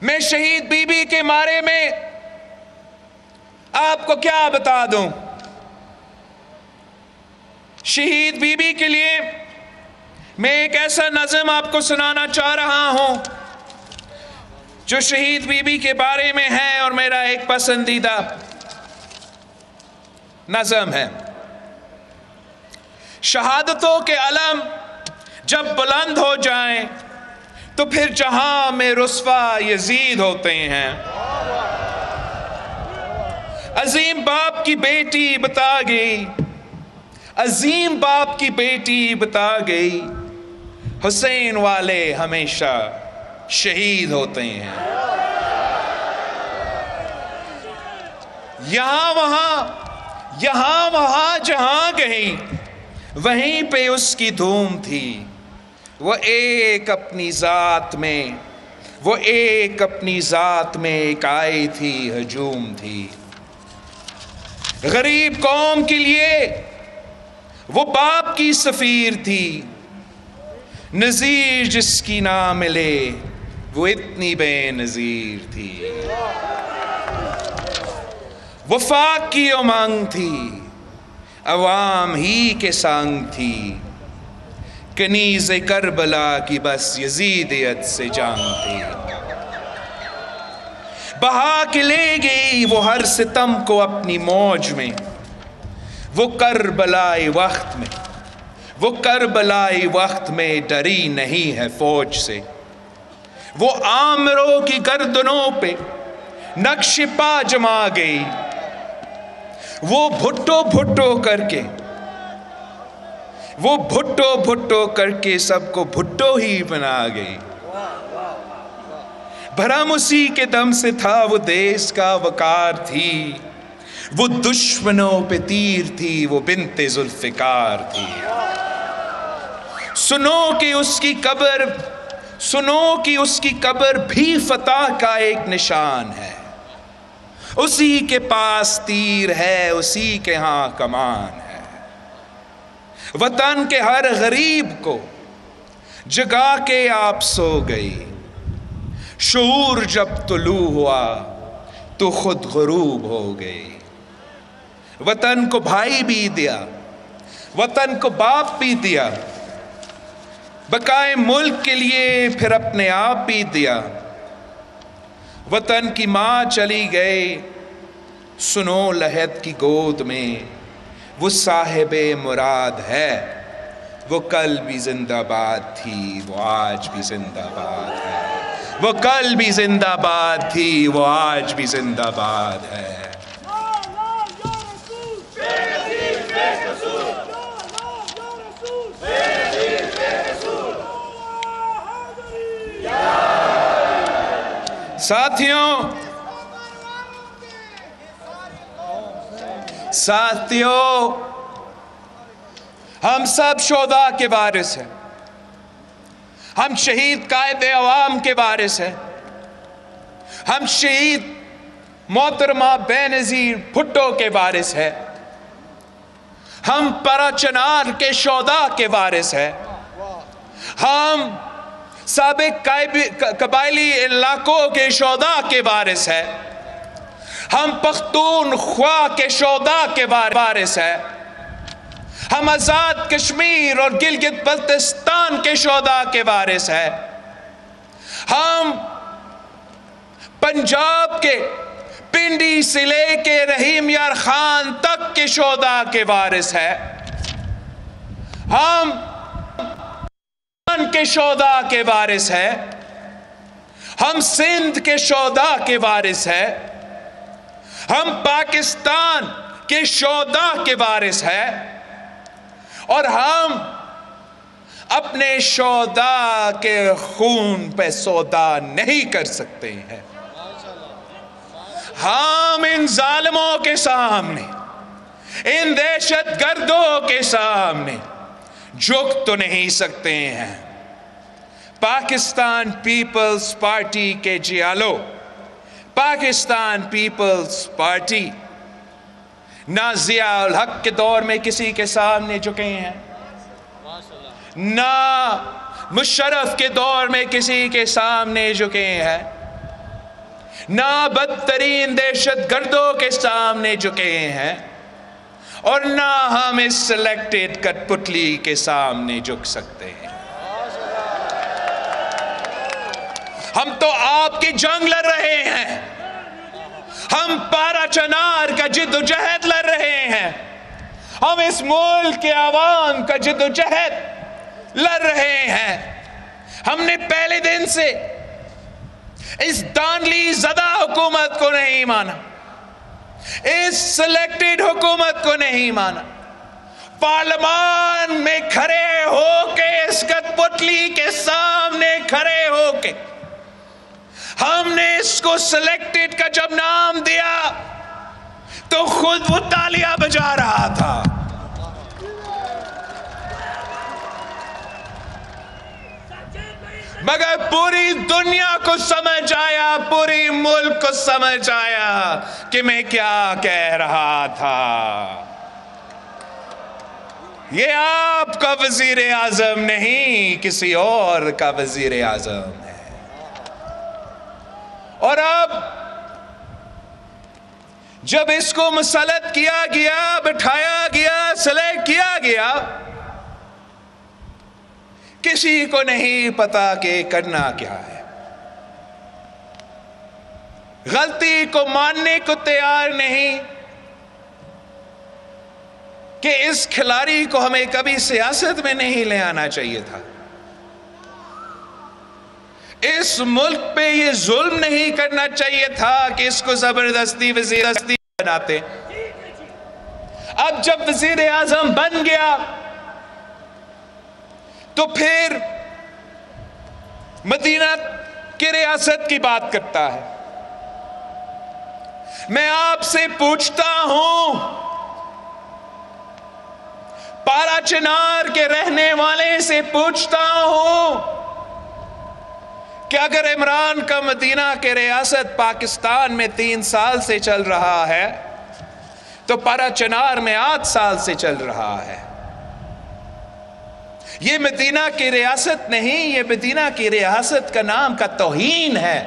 میں شہید be be کے بارے میں آپ کو کیا بتا دوں؟ شہید بی بی کے لیے میں ایک ایسا نظم آپ کو سنانا چاہ رہا ہوں جو شہید بی بی کے بارے میں ہے اور میرا ایک پسندیدہ نظم ہے۔ شہادتوں کے علم جب بلند ہو جائیں تو پھر جہاں میں رسوا یزید ہوتے ہیں۔ عظیم باپ کی بیٹی بتا گئی، عظیم باپ کی بیٹی بتا گئی، حسین والے ہمیشہ شہید ہوتے ہیں۔ یہاں وہاں جہاں گئی وہیں پہ اس کی دھوم تھی، وہ ایک اپنی ذات میں ایک آئی تھی، ہجوم تھی۔ غریب قوم کے لیے وہ باپ کی سفیر تھی، نظیر جس کی نہ ملے وہ اتنی بے نظیر تھی۔ وفاق کی امنگ تھی، عوام ہی کے سنگ تھی، کنیز کربلا کی بس یزیدیت سے جنگ تھی۔ بہا کے لے گئی وہ ہر ستم کو اپنی موج میں، وہ کربلائی وقت میں ڈری نہیں ہے فوج سے۔ وہ آمروں کی گردنوں پہ نقش پا جما گئی، وہ بھٹو بھٹو کر کے سب کو بھٹو ہی بنا گئی۔ بھرم اسی کے دم سے تھا، وہ دیس کا وقار تھی، وہ دشمنوں پہ تیر تھی، وہ بنت ذوالفقار تھی۔ سنو کہ اس کی قبر بھی فتح کا ایک نشان ہے، اسی کے پاس تیر ہے، اسی کے ہاں کمان ہے۔ وطن کے ہر غریب کو جگا کے آپ سو گئی، شعور جب طلوع ہوا تو خود غروب ہو گئی۔ وطن کو بھائی بھی دیا، وطن کو باپ بھی دیا، بقائے ملک کے لیے پھر اپنے آپ بھی دیا۔ وطن کی ماں چلی گئی، سنو لحد کی گود میں، وہ صاحب مراد ہے، وہ کل بھی زندہ باد تھی، وہ آج بھی زندہ باد ہے۔ وہ کل بھی زندہ باد تھی، وہ آج بھی زندہ باد ہے۔ ساتھیوں، ہم سب شہداء کے وارث ہیں، ہم شہید قائد عوام کے وارث ہیں، ہم شہید محترمہ بے نظیر بھٹو کے وارث ہیں، ہم پرا چنار کے شہداء کے وارث ہیں، ہم سابق قبائلی علاقوں کے شہداء کے وارث ہیں، ہم پختونخوا کے شہداء کے وارث ہیں، ہم آزاد کشمیر اور گلگت بلتستان کے شہداء کے وارث ہیں، ہم پنجاب کے پنڈی سے لے کے رحیم یار خان تک کے شہداء کے وارث ہیں، ہم کے شہداء کے وارث ہیں، ہم سندھ کے شہداء کے وارث ہیں، ہم پاکستان کے شہداء کے وارث ہیں، اور ہم اپنے شہداء کے خون پہ سودا نہیں کر سکتے ہیں۔ ہم ان ظالموں کے سامنے، ان دہشت گردوں کے سامنے جھک تو نہیں سکتے ہیں۔ پاکستان پیپلز پارٹی کے جیالو، پاکستان پیپلز پارٹی نہ ضیاء الحق کے دور میں کسی کے سامنے جھکے ہیں، نہ مشرف کے دور میں کسی کے سامنے جھکے ہیں، نہ بدترین دہشت گردوں کے سامنے جھکے ہیں، اور نہ ہم اس سلیکٹڈ کٹ پتلی کے سامنے جھک سکتے ہیں۔ ہم تو آپ کی جنگ لڑ رہے ہیں، ہم پارا چنار کا جد و جہد لڑ رہے ہیں، ہم اس ملک کے عوام کا جد و جہد لڑ رہے ہیں۔ ہم نے پہلے دن سے اس دانلی زدہ حکومت کو نہیں مانا، اس سلیکٹڈ حکومت کو نہیں مانا۔ پارلیمان میں کھڑے ہو کے، اس کٹ پتلی کے سامنے کھڑے ہو کے ہم نے اس کو سلیکٹڈ کا جب نام دیا تو خود وہ تالیاں بجا رہا تھا۔ مگر پوری دنیا کو سمجھ آیا، پوری ملک کو سمجھ آیا کہ میں کیا کہہ رہا تھا۔ یہ آپ کا وزیر اعظم نہیں، کسی اور کا وزیر اعظم ہے۔ اور اب جب اس کو مسلط کیا گیا، بٹھایا گیا، سلیکٹ کیا گیا، کسی کو نہیں پتا کہ کرنا کیا ہے۔ غلطی کو ماننے کو تیار نہیں کہ اس کھلاڑی کو ہمیں کبھی سیاست میں نہیں لے آنا چاہیے تھا، اس ملک پہ یہ ظلم نہیں کرنا چاہیے تھا کہ اس کو زبردستی وزیر بناتے۔ اب جب وزیر اعظم بن گیا تو پھر مدینہ کی ریاست کی بات کرتا ہے۔ میں آپ سے پوچھتا ہوں، پارا چنار کے رہنے والے سے پوچھتا ہوں کہ اگر عمران کا مدینہ کی ریاست پاکستان میں 3 سال سے چل رہا ہے تو پارا چنار میں 8 سال سے چل رہا ہے۔ یہ مدینہ کی ریاست نہیں، یہ مدینہ کی ریاست کا نام کا توہین ہے۔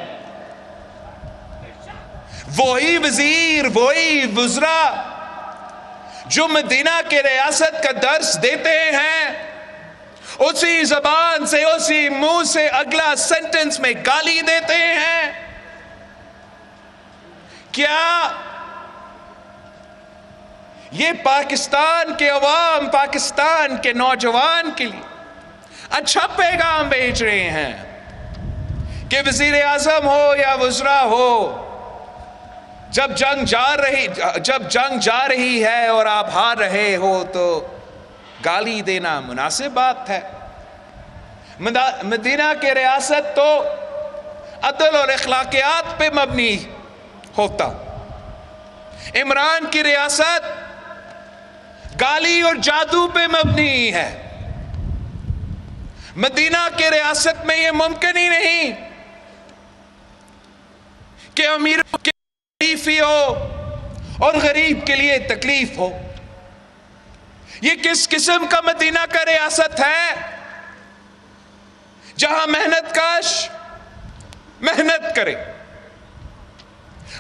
وہی وزیر، وہی وزراء جو مدینہ کی ریاست کا درس دیتے ہیں، اسی زبان سے، اسی منہ سے اگلا سینٹنس میں گالی دیتے ہیں۔ کیا یہ پاکستان کے عوام، پاکستان کے نوجوان کے لیے اچھا پیغام بھیج رہے ہیں کہ وزیر اعظم ہو یا وزراء ہو، جب جنگ جا رہی ہے اور آپ ہار رہے ہو تو گالی دینا مناسب بات ہے؟ مدینہ کی ریاست تو عدل اور اخلاقیات پہ مبنی ہوتا، عمران کی ریاست گالی اور جادو پہ مبنی ہے۔ مدینہ کی ریاست میں یہ ممکن ہی نہیں کہ امیروں کے تکلیف ہو اور غریب کے لیے تکلیف ہو۔ یہ کس قسم کا مدینہ کا ریاست ہے جہاں محنت کاش محنت کرے،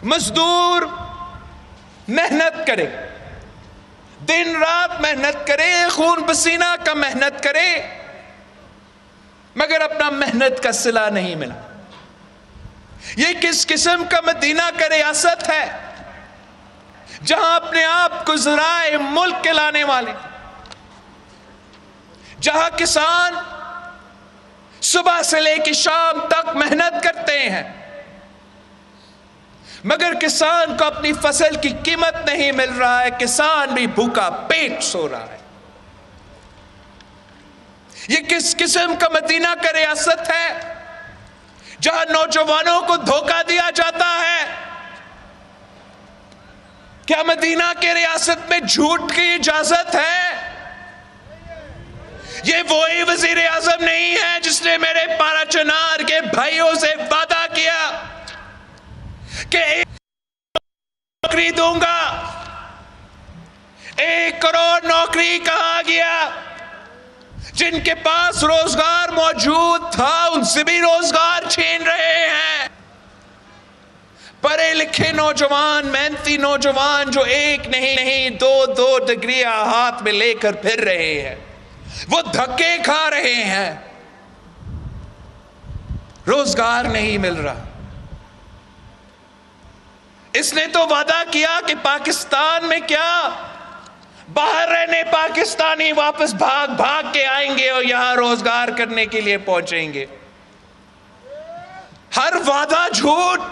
مزدور محنت کرے، دن رات محنت کرے، خون پسینہ کا محنت کرے، مگر اپنا محنت کا صلہ نہیں ملا؟ یہ کس قسم کا مدینہ کا ریاست ہے جہاں اپنے آپ کو ذرائع ملک کے لانے والے، جہاں کسان صبح سے لے کے شام تک محنت کرتے ہیں مگر کسان کو اپنی فصل کی قیمت نہیں مل رہا ہے، کسان بھی بھوکا پیٹ سو رہا ہے؟ یہ کس قسم کا مدینہ کا ریاست ہے جہاں نوجوانوں کو دھوکہ دیا جاتا ہے؟ کیا مدینہ کے ریاست میں جھوٹ کی اجازت ہے؟ یہ وہی وزیر اعظم نہیں ہے جس نے میرے پارا چنار کے بھائیوں سے وعدہ کیا کہ 1 نوکری دوں گا۔ 1 کروڑ نوکری کہاں گیا؟ جن کے پاس روزگار موجود تھا ان سے بھی روزگار چھین رہے ہیں۔ اچھے نوجوان، محنتی نوجوان جو ایک نہیں دو ڈگریاں ہاتھ میں لے کر پھر رہے ہیں، وہ دھکے کھا رہے ہیں، روزگار نہیں مل رہا۔ اس نے تو وعدہ کیا کہ پاکستان میں کیا، باہر رہنے پاکستانی واپس بھاگ کے آئیں گے اور یہاں روزگار کرنے کے لیے پہنچیں گے۔ ہر وعدہ جھوٹ۔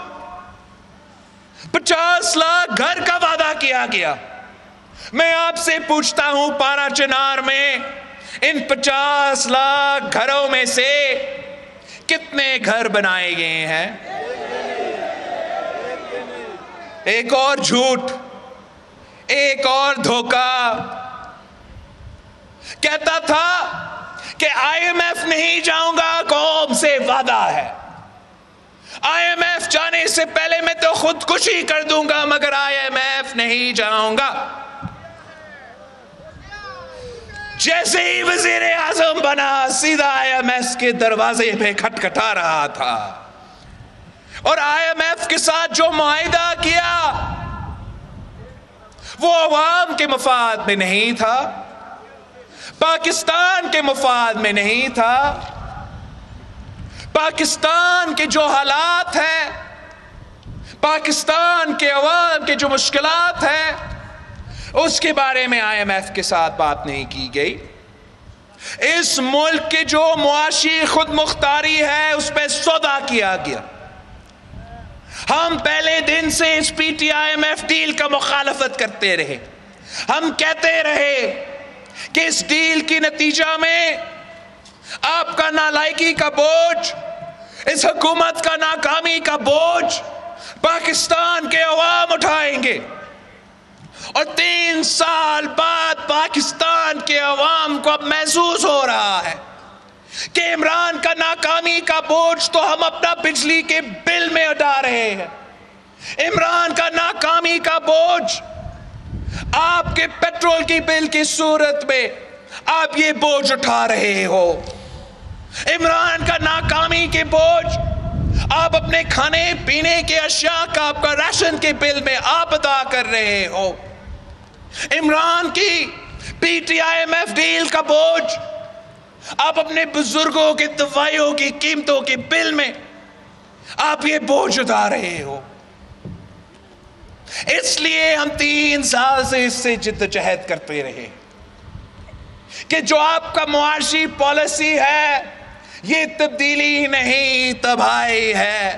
50 لاکھ گھر کا وعدہ کیا گیا۔ میں آپ سے پوچھتا ہوں، پارا چنار میں ان 50 لاکھ گھروں میں سے کتنے گھر بنائے گئے ہیں؟ ایک اور جھوٹ، ایک اور دھوکہ۔ کہتا تھا کہ IMF نہیں جاؤں گا، قوم سے وعدہ ہے۔ IMF جانے سے پہلے میں تو خودکشی کر دوں گا، مگر IMF نہیں جاؤں گا۔ جیسے ہی وزیر اعظم بنا، سیدھا IMF کے دروازے پہ کھٹکھٹا رہا تھا، اور IMF کے ساتھ جو معاہدہ کیا وہ عوام کے مفاد میں نہیں تھا، پاکستان کے مفاد میں نہیں تھا۔ پاکستان کے جو حالات ہیں، پاکستان کے عوام کے جو مشکلات ہیں، اس کے بارے میں IMF کے ساتھ بات نہیں کی گئی۔ اس ملک کے جو معاشی خود مختاری ہے، اس پہ سودا کیا گیا۔ ہم پہلے دن سے اس PTIMF ڈیل کا مخالفت کرتے رہے۔ ہم کہتے رہے کہ اس ڈیل کی نتیجہ میں آپ کا نالائکی کا بوجھ، اس حکومت کا ناکامی کا بوجھ پاکستان کے عوام اٹھائیں گے، اور 3 سال بعد پاکستان کے عوام کو اب محسوس ہو رہا ہے کہ عمران کا ناکامی کا بوجھ تو ہم اپنا بجلی کے بل میں اٹھا رہے ہیں، عمران کا ناکامی کا بوجھ آپ کے پیٹرول کی بل کی صورت میں آپ یہ بوجھ اٹھا رہے ہو، عمران کا ناکامی کے بوجھ آپ اپنے کھانے پینے کے اشیاء کا، آپ کا راشن کے بل میں آپ ادا کر رہے ہو، عمران کی PTIMF ڈیل کا بوجھ آپ اپنے بزرگوں کے دوائیوں کی قیمتوں کے بل میں آپ یہ بوجھ اٹھا رہے ہو۔ اس لیے ہم 3 سال سے اس سے جدوجہد کرتے رہے کہ جو آپ کا معاشی پالیسی ہے، یہ تبدیلی نہیں، تباہی ہے۔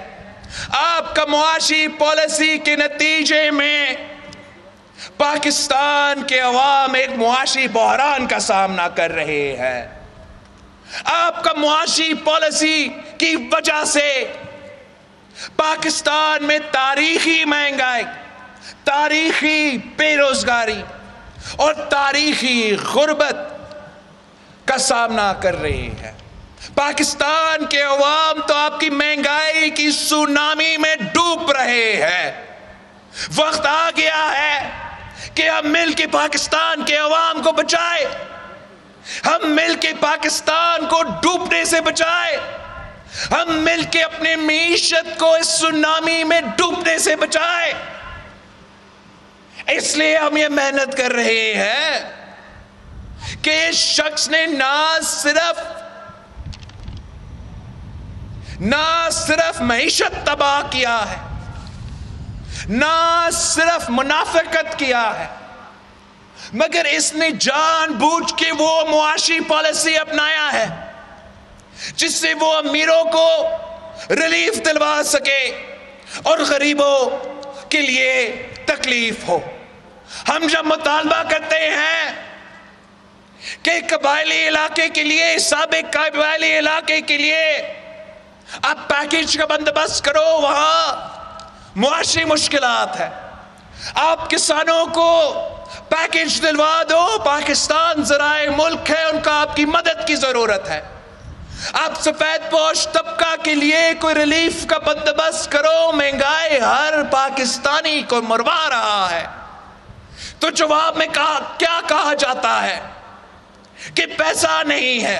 آپ کا معاشی پالیسی کے نتیجے میں پاکستان کے عوام ایک معاشی بحران کا سامنا کر رہے ہیں۔ آپ کا معاشی پالیسی کی وجہ سے پاکستان میں تاریخی مہنگائی، تاریخی بے روزگاری اور تاریخی غربت کا سامنا کر رہے ہیں۔ پاکستان کے عوام تو آپ کی مہنگائی کی سونامی میں ڈوب رہے ہیں۔ وقت آ گیا ہے کہ ہم مل کے پاکستان کے عوام کو بچائیں، ہم مل کے پاکستان کو ڈوبنے سے بچائیں، ہم مل کے اپنے معیشت کو اس سونامی میں ڈوبنے سے بچائیں۔ اس لیے ہم یہ محنت کر رہے ہیں کہ اس شخص نے نہ صرف معیشت تباہ کیا ہے، نہ صرف منافقت کیا ہے، مگر اس نے جان بوجھ کے وہ معاشی پالیسی اپنایا ہے جس سے وہ امیروں کو ریلیف دلوا سکے اور غریبوں کے لیے تکلیف ہو۔ ہم جب مطالبہ کرتے ہیں کہ قبائلی علاقے کے لیے، سابق قبائلی علاقے کے لیے آپ پیکیج کا بندوبست کرو، وہاں معاشی مشکلات ہے، آپ کسانوں کو پیکیج دلوا دو، پاکستان ذرائع ملک ہے، ان کا آپ کی مدد کی ضرورت ہے، آپ سفید پوش طبقہ کے لیے کوئی ریلیف کا بندوبست کرو، مہنگائی ہر پاکستانی کو مروا رہا ہے۔ تو جواب میں کیا کہا جاتا ہے کہ پیسہ نہیں ہے،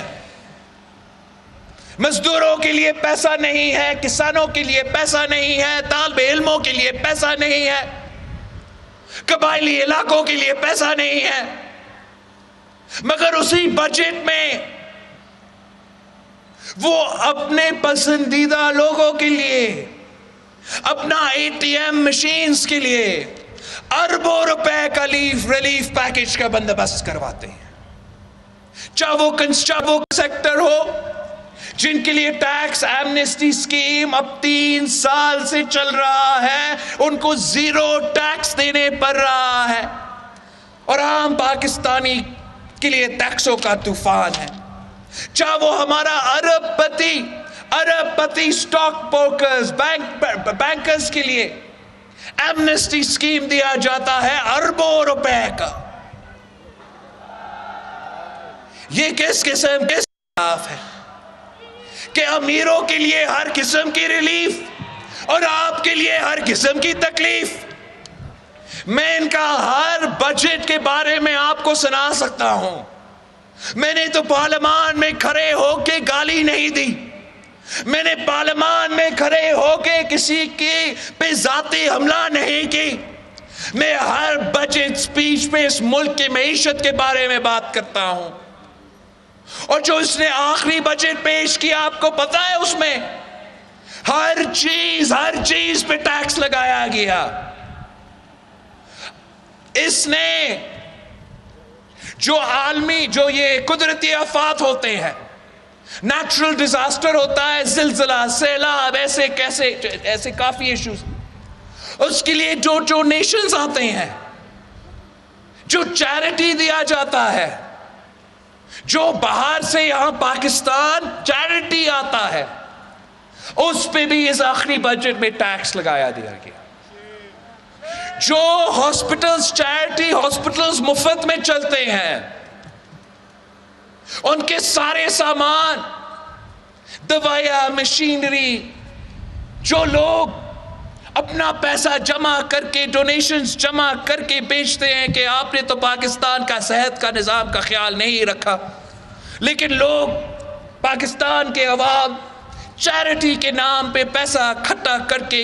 مزدوروں کے لیے پیسہ نہیں ہے، کسانوں کے لیے پیسہ نہیں ہے، طالب علموں کے لیے پیسہ نہیں ہے، قبائلی علاقوں کے لیے پیسہ نہیں ہے، مگر اسی بجٹ میں وہ اپنے پسندیدہ لوگوں کے لیے، اپنا ATM مشینز کے لیے اربوں روپے کا ریلیف پیکج کا بندوبست کرواتے ہیں. چاہے وہ سیکٹر ہو جن کے لیے ٹیکس ایمنسٹی اسکیم اب 3 سال سے چل رہا ہے، ان کو 0 ٹیکس دینے پڑ رہا ہے، اور عام پاکستانی کے لیے ٹیکسوں کا طوفان ہے. چاہے وہ ہمارا ارب پتی سٹاک بروکرز، بینکرز کے لیے ایمنسٹی اسکیم دیا جاتا ہے اربوں روپے کا. یہ کس قسم کے انصاف ہے کہ امیروں کے لیے ہر قسم کی ریلیف اور آپ کے لیے ہر قسم کی تکلیف؟ میں ان کا ہر بجٹ کے بارے میں آپ کو سنا سکتا ہوں. میں نے تو پارلیمان میں کھڑے ہو کے گالی نہیں دی، میں نے پارلیمان میں کھڑے ہو کے کسی کے پہ ذاتی حملہ نہیں کی. میں ہر بجٹ سپیچ پہ اس ملک کی معیشت کے بارے میں بات کرتا ہوں. اور جو اس نے آخری بجٹ پیش کیا، آپ کو پتا ہے اس میں ہر چیز پہ ٹیکس لگایا گیا. اس نے جو یہ قدرتی آفات ہوتے ہیں، نیچرل ڈیزاسٹر ہوتا ہے، زلزلہ، سیلاب، ایسے کافی ایشوز، اس کے لیے جو ڈونیشنز آتے ہیں، جو چیریٹی دیا جاتا ہے، جو باہر سے یہاں پاکستان چیریٹی آتا ہے، اس پہ بھی اس آخری بجٹ میں ٹیکس لگایا دیا گیا. جو ہاسپٹلز، چیریٹی ہاسپٹلز مفت میں چلتے ہیں، ان کے سارے سامان، دوائیاں، مشینری، جو لوگ اپنا پیسہ جمع کر کے، ڈونیشنز جمع کر کے بیچتے ہیں کہ آپ نے تو پاکستان کا صحت کا نظام کا خیال نہیں رکھا، لیکن لوگ، پاکستان کے عوام چیریٹی کے نام پہ پیسہ اکٹھا کر کے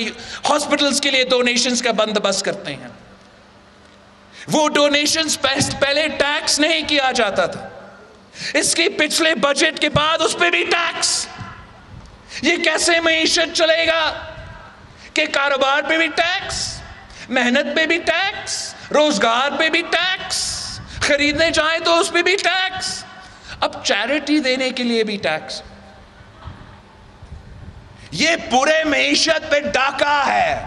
ہاسپٹلز کے لیے ڈونیشنز کا بندوبست کرتے ہیں. وہ ڈونیشنز پہلے ٹیکس نہیں کیا جاتا تھا، اس کے پچھلے بجٹ کے بعد اس پہ بھی ٹیکس. یہ کیسے معیشت چلے گا کہ کاروبار پہ بھی ٹیکس، محنت پہ بھی ٹیکس، روزگار پہ بھی ٹیکس، خریدنے جائیں تو اس پہ بھی ٹیکس، اب چیریٹی دینے کے لیے بھی ٹیکس. یہ پورے معیشت پہ ڈاکہ ہے.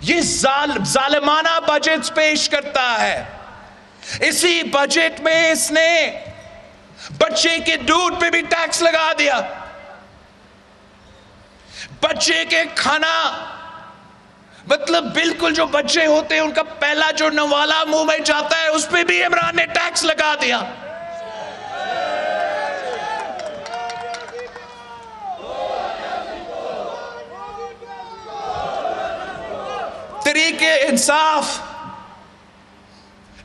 یہ ظالمانہ بجٹ پیش کرتا ہے. اسی بجٹ میں اس نے بچے کے دودھ پہ بھی ٹیکس لگا دیا، بچے کے کھانا، مطلب بالکل جو بچے ہوتے ہیں ان کا پہلا جو نوالا منہ میں جاتا ہے، اس پہ بھی عمران نے ٹیکس لگا دیا. طریقے انصاف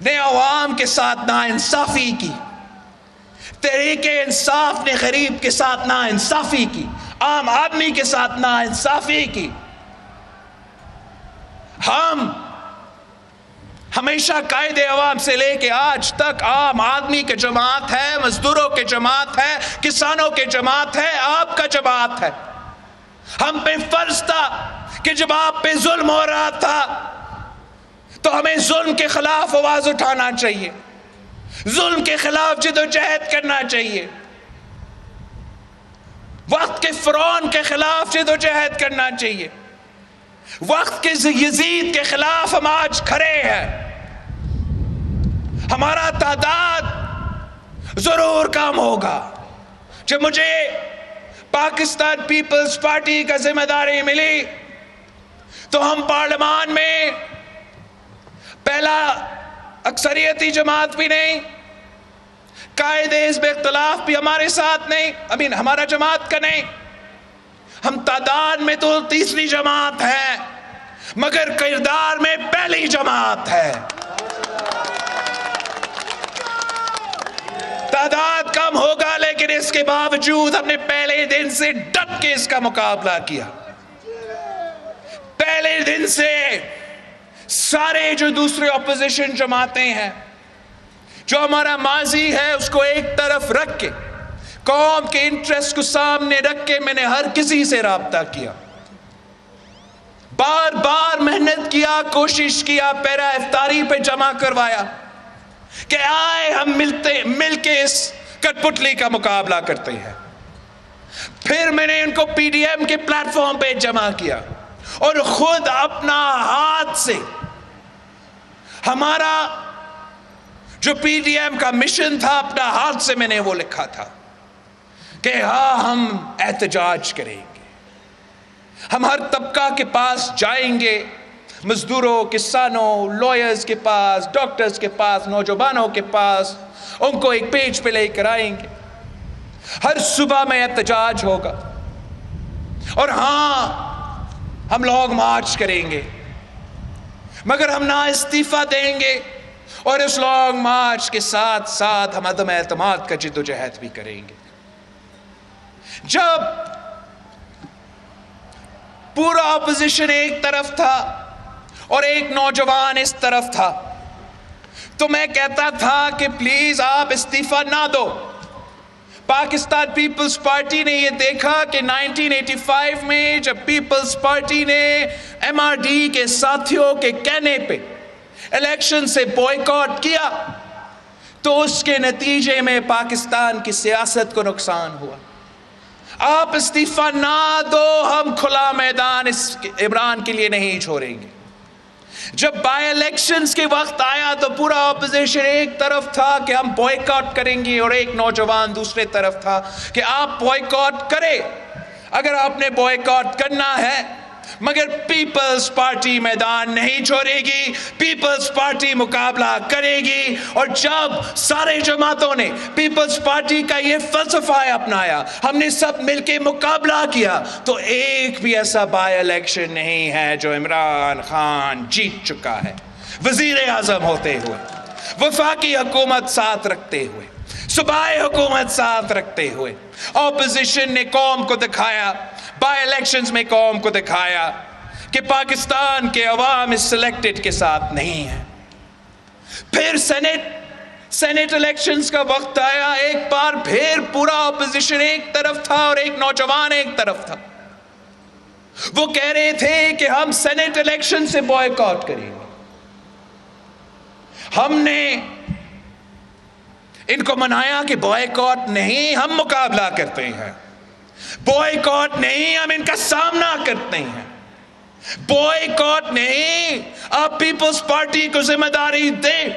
نے عوام کے ساتھ ناانصافی کی، طریقے انصاف نے غریب کے ساتھ ناانصافی کی، عام آدمی کے ساتھ ناانصافی کی. ہم ہمیشہ قائد عوام سے لے کے آج تک عام آدمی کے جماعت ہے، مزدوروں کے جماعت ہے، کسانوں کے جماعت ہے، آپ کا جماعت ہے. ہم پہ فرض تھا کہ جب آپ پہ ظلم ہو رہا تھا تو ہمیں ظلم کے خلاف آواز اٹھانا چاہیے، ظلم کے خلاف جدوجہد کرنا چاہیے، وقت کے فرعون کے خلاف جدوجہد کرنا چاہیے. وقت کے یزید کے خلاف ہم آج کھڑے ہیں. ہمارا تعداد ضرور کم ہوگا. جب مجھے پاکستان پیپلز پارٹی کا ذمہ داری ملی تو ہم پارلیمان میں پہلا اکثریتی جماعت بھی نہیں، قائد حزب اختلاف بھی ہمارے ساتھ نہیں، ہمارا جماعت کا نہیں، ہم تعداد میں تو تیسری جماعت ہے مگر کردار میں پہلی جماعت ہے. تعداد کم ہوگا، لیکن اس کے باوجود ہم نے پہلے دن سے ڈٹ کے اس کا مقابلہ کیا. پہلے دن سے سارے جو دوسرے اپوزیشن جماعتیں ہیں، جو ہمارا ماضی ہے اس کو ایک طرف رکھ کے، قوم کے انٹرسٹ کو سامنے رکھ کے میں نے ہر کسی سے رابطہ کیا، بار بار محنت کیا، کوشش کیا، پیرا افطاری پہ جمع کروایا کہ آئے ہم مل کے اس کٹ پتلی کا مقابلہ کرتے ہیں. پھر میں نے ان کو پی ڈی ایم کے پلیٹ فارم پہ جمع کیا اور خود اپنا ہاتھ سے ہمارا جو پی ڈی ایم کا مشن تھا اپنا ہاتھ سے میں نے وہ لکھا تھا کہ ہاں ہم احتجاج کریں گے، ہم ہر طبقہ کے پاس جائیں گے، مزدوروں، کسانوں، لائرز کے پاس، ڈاکٹرز کے پاس، نوجوانوں کے پاس، ان کو ایک پیج پہ لے کر آئیں گے، ہر صبح میں احتجاج ہوگا، اور ہاں ہم لوگ مارچ کریں گے، مگر ہم نہ استعفیٰ دیں گے، اور اس لانگ مارچ کے ساتھ ساتھ ہم عدم اعتماد کا جد و جہد بھی کریں گے. جب پورا اپوزیشن ایک طرف تھا اور ایک نوجوان اس طرف تھا، تو میں کہتا تھا کہ پلیز آپ استعفیٰ نہ دو. پاکستان پیپلز پارٹی نے یہ دیکھا کہ 1985 میں جب پیپلز پارٹی نے ایم آر ڈی کے ساتھیوں کے کہنے پہ الیکشن سے بوائیکاٹ کیا تو اس کے نتیجے میں پاکستان کی سیاست کو نقصان ہوا. آپ استعفیٰ نہ دو، ہم کھلا میدان اس عمران کے لیے نہیں چھوڑیں گے. جب بائی الیکشنز کے وقت آیا تو پورا اپوزیشن ایک طرف تھا کہ ہم بوائیکاٹ کریں گے، اور ایک نوجوان دوسرے طرف تھا کہ آپ بوائیکاٹ کریں اگر آپ نے بوائیکاٹ کرنا ہے، مگر پیپلز پارٹی میدان نہیں چھوڑے گی، پیپلز پارٹی مقابلہ کرے گی. اور جب سارے جماعتوں نے پیپلز پارٹی کا یہ فلسفہ اپنایا، ہم نے سب مل کے مقابلہ کیا، تو ایک بھی ایسا بائی الیکشن نہیں ہے جو عمران خان جیت چکا ہے، وزیر اعظم ہوتے ہوئے، وفاقی حکومت ساتھ رکھتے ہوئے، صوبائی حکومت ساتھ رکھتے ہوئے. اپوزیشن نے قوم کو دکھایا، بائی الیکشنز میں قوم کو دکھایا کہ پاکستان کے عوام اس سلیکٹڈ کے ساتھ نہیں ہیں. پھر سینٹ الیکشنز کا وقت آیا، ایک بار پھر پورا اپوزیشن ایک طرف تھا اور ایک نوجوان ایک طرف تھا. وہ کہہ رہے تھے کہ ہم سینٹ الیکشن سے بوائیکاٹ کریں گے. ہم نے ان کو منایا کہ بوائیکاٹ نہیں، ہم مقابلہ کرتے ہیں، بوائیکاٹ نہیں، ہم ان کا سامنا کرتے ہیں، بوائیکاٹ نہیں، آپ پیپلز پارٹی کو ذمہ داری دیں.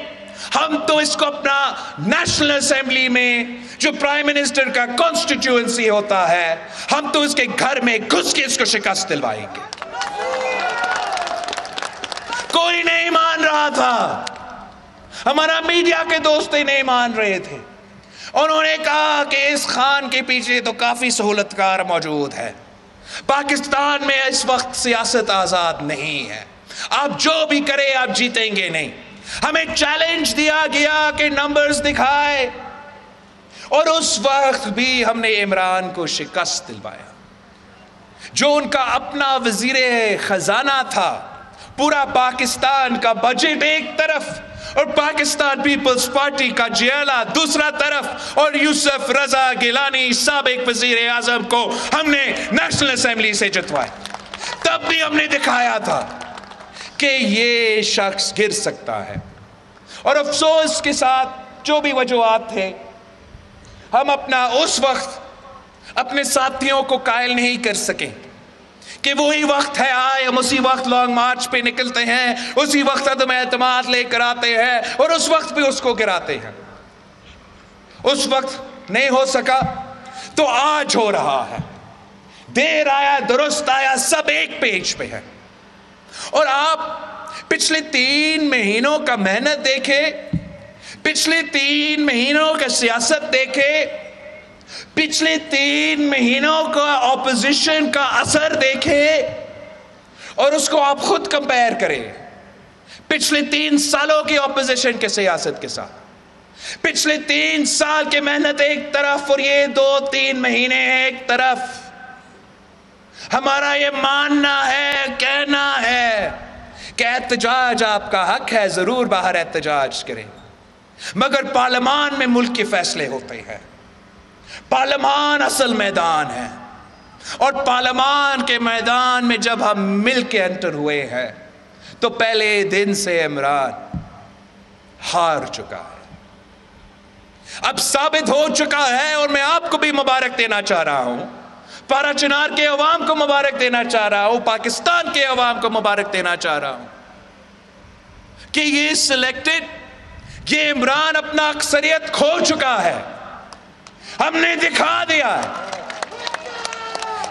ہم تو اس کو اپنا نیشنل اسمبلی میں جو پرائم منسٹر کا کانسٹیٹیوئنسی ہوتا ہے، ہم تو اس کے گھر میں گھس کے اس کو شکست دلوائیں گے. کوئی نہیں مان رہا تھا، ہمارا میڈیا کے دوست ہی نہیں مان رہے تھے. انہوں نے کہا کہ اس خان کے پیچھے تو کافی سہولتکار موجود ہے، پاکستان میں اس وقت سیاست آزاد نہیں ہے، آپ جو بھی کرے آپ جیتیں گے نہیں. ہمیں چیلنج دیا گیا کہ نمبرز دکھائے، اور اس وقت بھی ہم نے عمران کو شکست دلوایا. جو ان کا اپنا وزیر خزانہ تھا، پورا پاکستان کا بجٹ ایک طرف اور پاکستان پیپلز پارٹی کا جیلا دوسرا طرف، اور یوسف رضا گیلانی سابق وزیر اعظم کو ہم نے نیشنل اسمبلی سے جتوایا. تب بھی ہم نے دکھایا تھا کہ یہ شخص گر سکتا ہے. اور افسوس کے ساتھ جو بھی وجوہات تھے، ہم اپنا اس وقت اپنے ساتھیوں کو قائل نہیں کر سکے کہ وہی وقت ہے، آئے ہم اسی وقت لانگ مارچ پہ نکلتے ہیں، اسی وقت عدم اعتماد لے کر آتے ہیں، اور اس وقت بھی اس کو گراتے ہیں. اس وقت نہیں ہو سکا تو آج ہو رہا ہے. دیر آیا درست آیا، سب ایک پیج پہ ہے. اور آپ پچھلے 3 مہینوں کا محنت دیکھیں، پچھلے 3 مہینوں کا سیاست دیکھیں، پچھلے 3 مہینوں کا اپوزیشن کا اثر دیکھیں، اور اس کو آپ خود کمپیئر کریں پچھلے 3 سالوں کی اپوزیشن کے سیاست کے ساتھ. پچھلے 3 سال کی محنت ایک طرف اور یہ 2-3 مہینے ایک طرف. ہمارا یہ ماننا ہے، کہنا ہے کہ احتجاج آپ کا حق ہے، ضرور باہر احتجاج کریں، مگر پارلیمان میں ملک کے فیصلے ہوتے ہیں. پارلیمان اصل میدان ہے، اور پارلیمان کے میدان میں جب ہم مل کے انٹر ہوئے ہیں تو پہلے دن سے عمران ہار چکا ہے، اب ثابت ہو چکا ہے. اور میں آپ کو بھی مبارک دینا چاہ رہا ہوں، پارا چنار کے عوام کو مبارک دینا چاہ رہا ہوں، پاکستان کے عوام کو مبارک دینا چاہ رہا ہوں کہ یہ سلیکٹڈ، یہ عمران اپنا اکثریت کھو چکا ہے. ہم نے دکھا دیا ہے،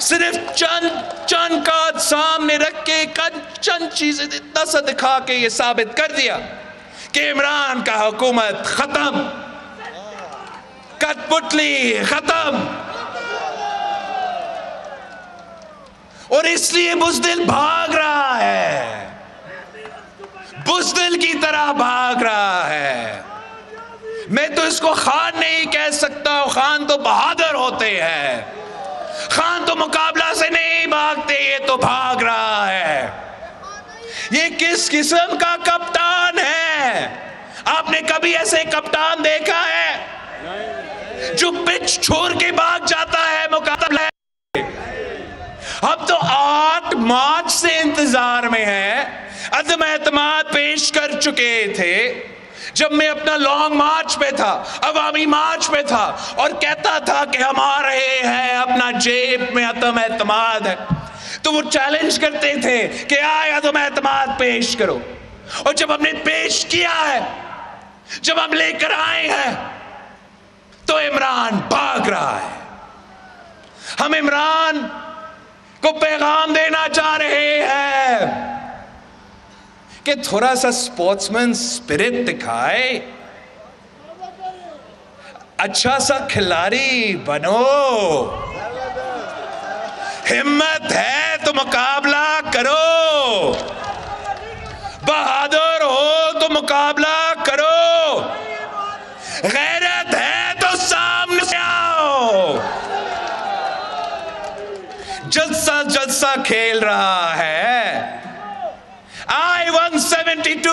صرف چند کارڈ سامنے رکھ کے چند چیزیں اتنا سا دکھا کے یہ ثابت کر دیا کہ عمران کا حکومت ختم، کٹ پتلی ختم. اور اس لیے بزدل بھاگ رہا ہے، بزدل کی طرح بھاگ رہا ہے. میں تو اس کو خان نہیں کہہ سکتا، خان تو بہادر ہوتے ہیں، خان تو مقابلہ سے نہیں بھاگتے، یہ تو بھاگ رہا ہے. یہ کس قسم کا کپتان ہے؟ آپ نے کبھی ایسے کپتان دیکھا ہے جو پچ چھوڑ کے بھاگ جاتا ہے مقابلہ؟ ہم تو 8 مارچ سے انتظار میں ہیں، عدم اعتماد پیش کر چکے تھے جب میں اپنا لانگ مارچ پہ تھا، عوامی مارچ پہ تھا، اور کہتا تھا کہ ہم آ رہے ہیں، اپنا جیب میں عدم اعتماد ہے. تو وہ چیلنج کرتے تھے کہ آئے عدم اعتماد پیش کرو. اور جب ہم نے پیش کیا ہے، جب ہم لے کر آئے ہیں، تو عمران بھاگ رہا ہے. ہم عمران کو پیغام دینا چاہ رہے ہیں کہ تھوڑا سا سپورٹس مین سپرٹ دکھائے، اچھا سا کھلاڑی بنو، ہمت ہے تو مقابلہ کرو، بہادر ہو تو مقابلہ کرو، غیرت ہے تو سامنے سے آؤ. جلسہ کھیل رہا ہے. I-172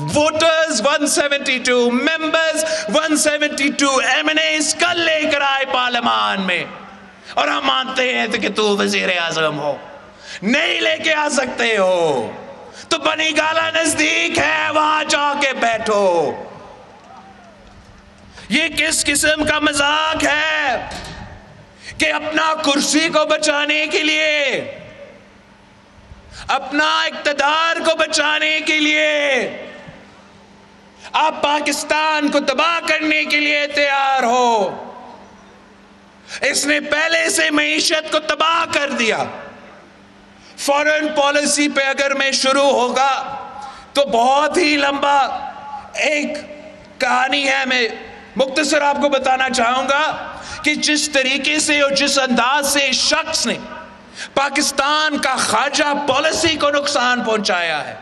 voters, 172 members, 172 MNAs کل لے کر آئے پارلیمان میں، اور ہم مانتے ہیں کہ تو وزیر اعظم ہو. نہیں لے کے آ سکتے ہو تو بنی گالا نزدیک ہے، وہاں جا کے بیٹھو. یہ کس قسم کا مذاق ہے کہ اپنا کرسی کو بچانے کے لیے، اپنا اقتدار کو بچانے کے لیے آپ پاکستان کو تباہ کرنے کے لیے تیار ہو. اس نے پہلے سے معیشت کو تباہ کر دیا. فارن پالیسی پہ اگر میں شروع ہوگا تو بہت ہی لمبا ایک کہانی ہے. میں مختصر آپ کو بتانا چاہوں گا کہ جس طریقے سے اور جس انداز سے اس شخص نے پاکستان کا خارجہ پالیسی کو نقصان پہنچایا ہے،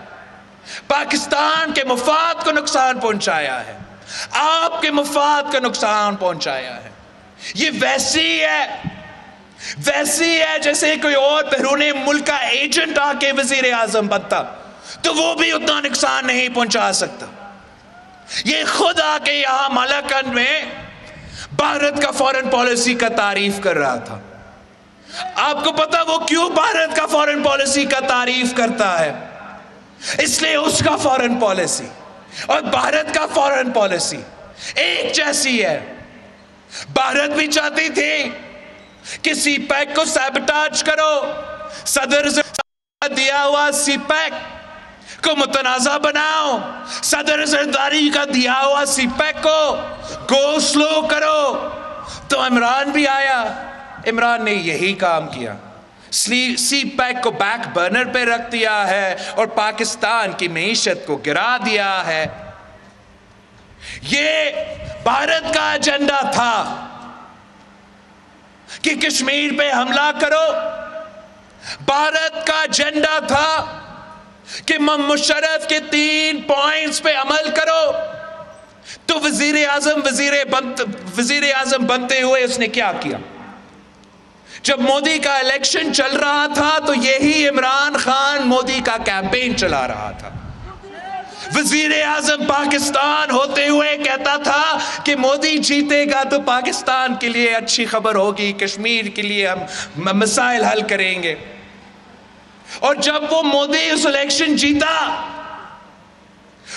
پاکستان کے مفاد کو نقصان پہنچایا ہے، آپ کے مفاد کو نقصان پہنچایا ہے. یہ ویسی ہے جیسے کوئی اور بیرون ملک کا ایجنٹ آ کے وزیر اعظم بنتا تو وہ بھی اتنا نقصان نہیں پہنچا سکتا. یہ خود آ کے یہاں ملاکنڈ میں بھارت کا فارن پالیسی کا تعریف کر رہا تھا. آپ کو پتا وہ کیوں بھارت کا فارن پالیسی کا تعریف کرتا ہے؟ اس لیے اس کا فارن پالیسی اور بھارت کا فارن پالیسی ایک جیسی ہے. بھارت بھی چاہتی تھی کہ سی پیک کو سیبٹاج کرو، صدر سے دیا ہوا سی پیک کو متنازع بناؤ، صدر زرداری کا دیا ہوا سی پیک کو گو سلو کرو. تو عمران بھی آیا، عمران نے یہی کام کیا، سی پیک کو بیک برنر پہ رکھ دیا ہے اور پاکستان کی معیشت کو گرا دیا ہے. یہ بھارت کا ایجنڈا تھا کہ کشمیر پہ حملہ کرو، بھارت کا ایجنڈا تھا کہ مشرف کے 3 پوائنٹس پہ عمل کرو، تو وزیر اعظم بنتے ہوئے اس نے کیا کیا؟ جب مودی کا الیکشن چل رہا تھا تو یہی عمران خان مودی کا کیمپین چلا رہا تھا. وزیر اعظم پاکستان ہوتے ہوئے کہتا تھا کہ مودی جیتے گا تو پاکستان کے لیے اچھی خبر ہوگی، کشمیر کے لیے ہم مسائل حل کریں گے. اور جب وہ مودی اس الیکشن جیتا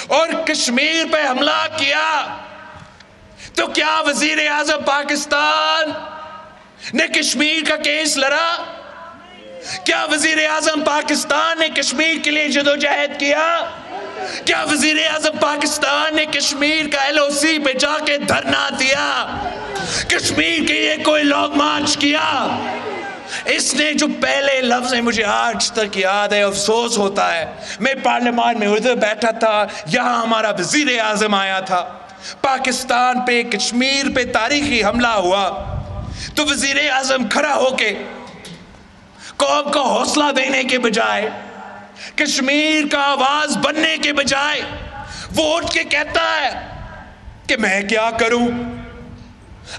اور کشمیر پہ حملہ کیا تو کیا وزیر اعظم پاکستان نے کشمیر کا کیس لڑا؟ کیا وزیر اعظم پاکستان نے کشمیر کے لیے جدوجہد کیا؟ کیا وزیر اعظم پاکستان نے کشمیر کا LOC پہ جا کے دھرنا دیا؟ کشمیر کے لیے کوئی لانگ مارچ کیا؟ اس نے جو پہلے لفظ ہے مجھے آج تک یاد ہے، افسوس ہوتا ہے. میں پارلیمان میں ادھر بیٹھا تھا، یہاں ہمارا وزیر اعظم آیا تھا، پاکستان پہ کشمیر پہ تاریخی حملہ ہوا تو وزیر اعظم کھڑا ہو کے قوم کو حوصلہ دینے کے بجائے، کشمیر کا آواز بننے کے بجائے وہ اٹھ کے کہتا ہے کہ میں کیا کروں؟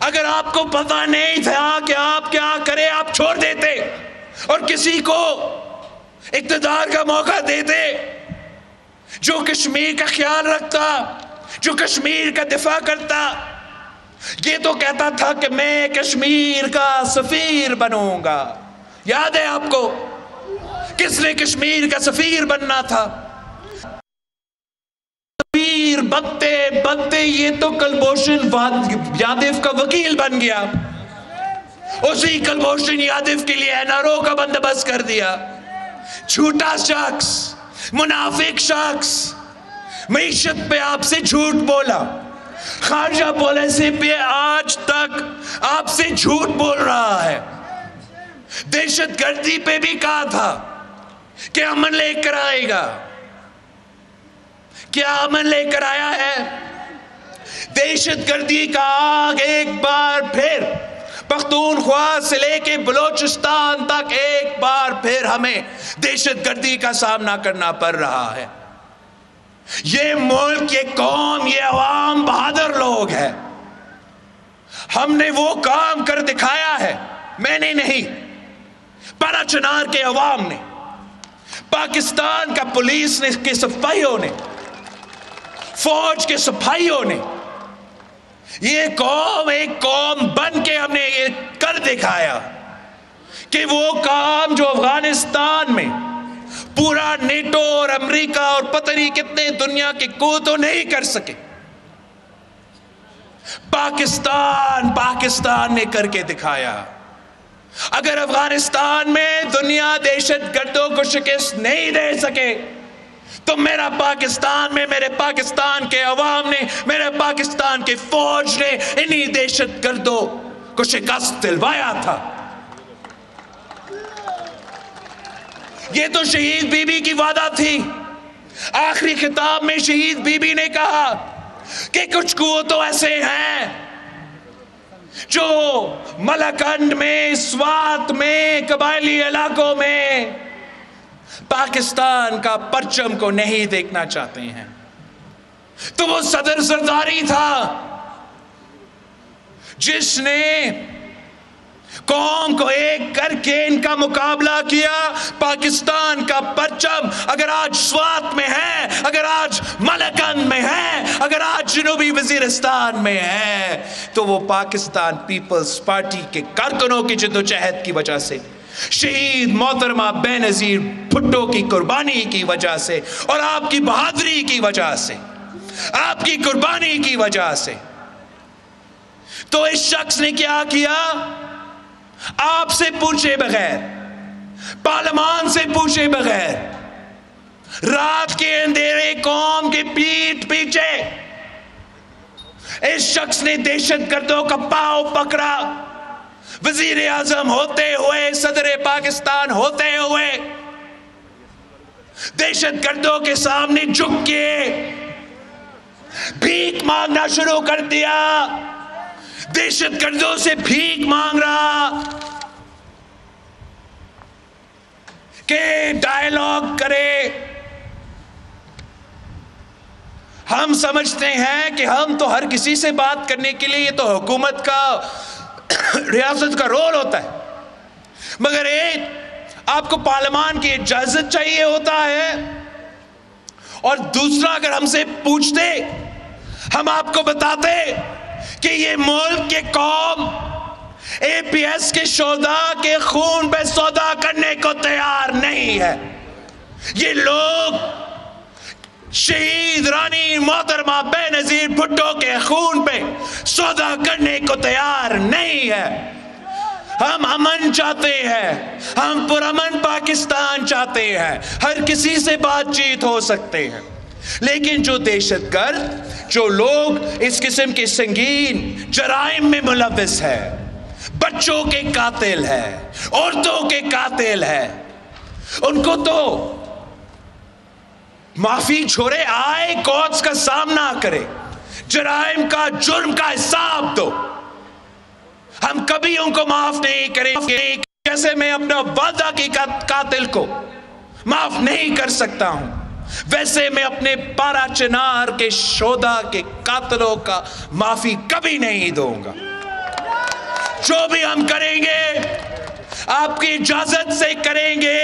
اگر آپ کو پتہ نہیں تھا کہ آپ کیا کریں آپ چھوڑ دیتے اور کسی کو اقتدار کا موقع دیتے جو کشمیر کا خیال رکھتا، جو کشمیر کا دفاع کرتا. یہ تو کہتا تھا کہ میں کشمیر کا سفیر بنوں گا. یاد ہے آپ کو کس نے کشمیر کا سفیر بننا تھا؟ سفیر بنتے بنتے یہ تو کلبھوشن یادو کا وکیل بن گیا. اسی کلبھوشن یادو کے لیے NRO کا بندوبست کر دیا. جھوٹا شخص، منافق شخص، معیشت پہ آپ سے جھوٹ بولا، خارجہ پالیسی پہ آج تک آپ سے جھوٹ بول رہا ہے. دہشت گردی پہ بھی کہا تھا کہ امن لے کر آئے گا. کیا امن لے کر آیا ہے؟ دہشت گردی کا آگ ایک بار پھر پختونخوا سے لے کے بلوچستان تک ایک بار پھر ہمیں دہشت گردی کا سامنا کرنا پڑ رہا ہے. یہ ملک، یہ قوم، یہ عوام بہادر لوگ ہیں. ہم نے وہ کام کر دکھایا ہے، میں نے نہیں، پارا چنار کے عوام نے، پاکستان کا پولیس کے سپاہیوں نے، فوج کے سپاہیوں نے. یہ قوم ایک قوم بن کے ہم نے یہ کر دکھایا کہ وہ کام جو افغانستان میں پورا نیٹو اور امریکہ اور پتہ نہیں کتنے دنیا کے قوتوں نہیں کر سکے، پاکستان نے کر کے دکھایا. اگر افغانستان میں دنیا دہشت گردوں کو شکست نہیں دے سکے تو میرا پاکستان میں میرے پاکستان کے عوام نے، میرے پاکستان کے فوج نے انہی دہشت گردوں کو شکست دلوایا تھا. یہ تو شہید بی بی کی وعدہ تھی. آخری خطاب میں شہید بی بی نے کہا کہ کچھ قوتوں ایسے ہیں جو ملکنڈ میں، سوات میں، قبائلی علاقوں میں پاکستان کا پرچم کو نہیں دیکھنا چاہتے ہیں. تو وہ صدر زرداری تھا جس نے قوم کو ایک کر کے ان کا مقابلہ کیا. پاکستان کا پرچم اگر آج سوات میں ہے، اگر آج ملکنڈ میں ہے، اگر آج جنوبی وزیرستان میں ہے تو وہ پاکستان پیپلز پارٹی کے کارکنوں کی جدوجہد کی وجہ سے، شہید محترمہ بے نظیر بھٹو کی قربانی کی وجہ سے اور آپ کی بہادری کی وجہ سے، آپ کی قربانی کی وجہ سے. تو اس شخص نے کیا کیا؟ آپ سے پوچھے بغیر، پارلیمان سے پوچھے بغیر، رات کے اندھیرے قوم کے پیٹھ پیچھے اس شخص نے دہشت گردوں کا پاؤں پکڑا. وزیر اعظم ہوتے ہوئے، صدر پاکستان ہوتے ہوئے دہشت گردوں کے سامنے جھک کے بھیک مانگنا شروع کر دیا. دہشت گردوں سے بھیک مانگ رہا کہ ڈائیلاگ کرے. ہم سمجھتے ہیں کہ ہم تو ہر کسی سے بات کرنے کے لیے، یہ تو حکومت کا ریاست کا رول ہوتا ہے، مگر ایک آپ کو پارلیمان کی اجازت چاہیے ہوتا ہے، اور دوسرا اگر ہم سے پوچھتے ہم آپ کو بتاتے کہ یہ ملک کے قوم اے پی ایس کے شہداء کے خون پہ سودا کرنے کو تیار نہیں ہے، یہ لوگ شہید رانی محترمہ بے نظیر بھٹو کے خون پہ سودا کرنے کو تیار نہیں ہے۔ ہم امن چاہتے ہیں، ہم پرامن پاکستان چاہتے ہیں، ہر کسی سے بات چیت ہو سکتے ہیں، لیکن جو دہشت گرد، جو لوگ اس قسم کے سنگین جرائم میں ملوث ہے، بچوں کے قاتل ہے، عورتوں کے قاتل ہے، ان کو تو معافی چھوڑے، آئے کورٹس کا سامنا کرے، جرائم کا جرم کا حساب دو، ہم کبھی ان کو معاف نہیں کریں گے۔ جیسے میں اپنا والدہ کی قاتل کو معاف نہیں کر سکتا ہوں، ویسے میں اپنے پارا چنار کے شہداء کے قاتلوں کا معافی کبھی نہیں دوں گا۔ جو بھی ہم کریں گے آپ کی اجازت سے کریں گے،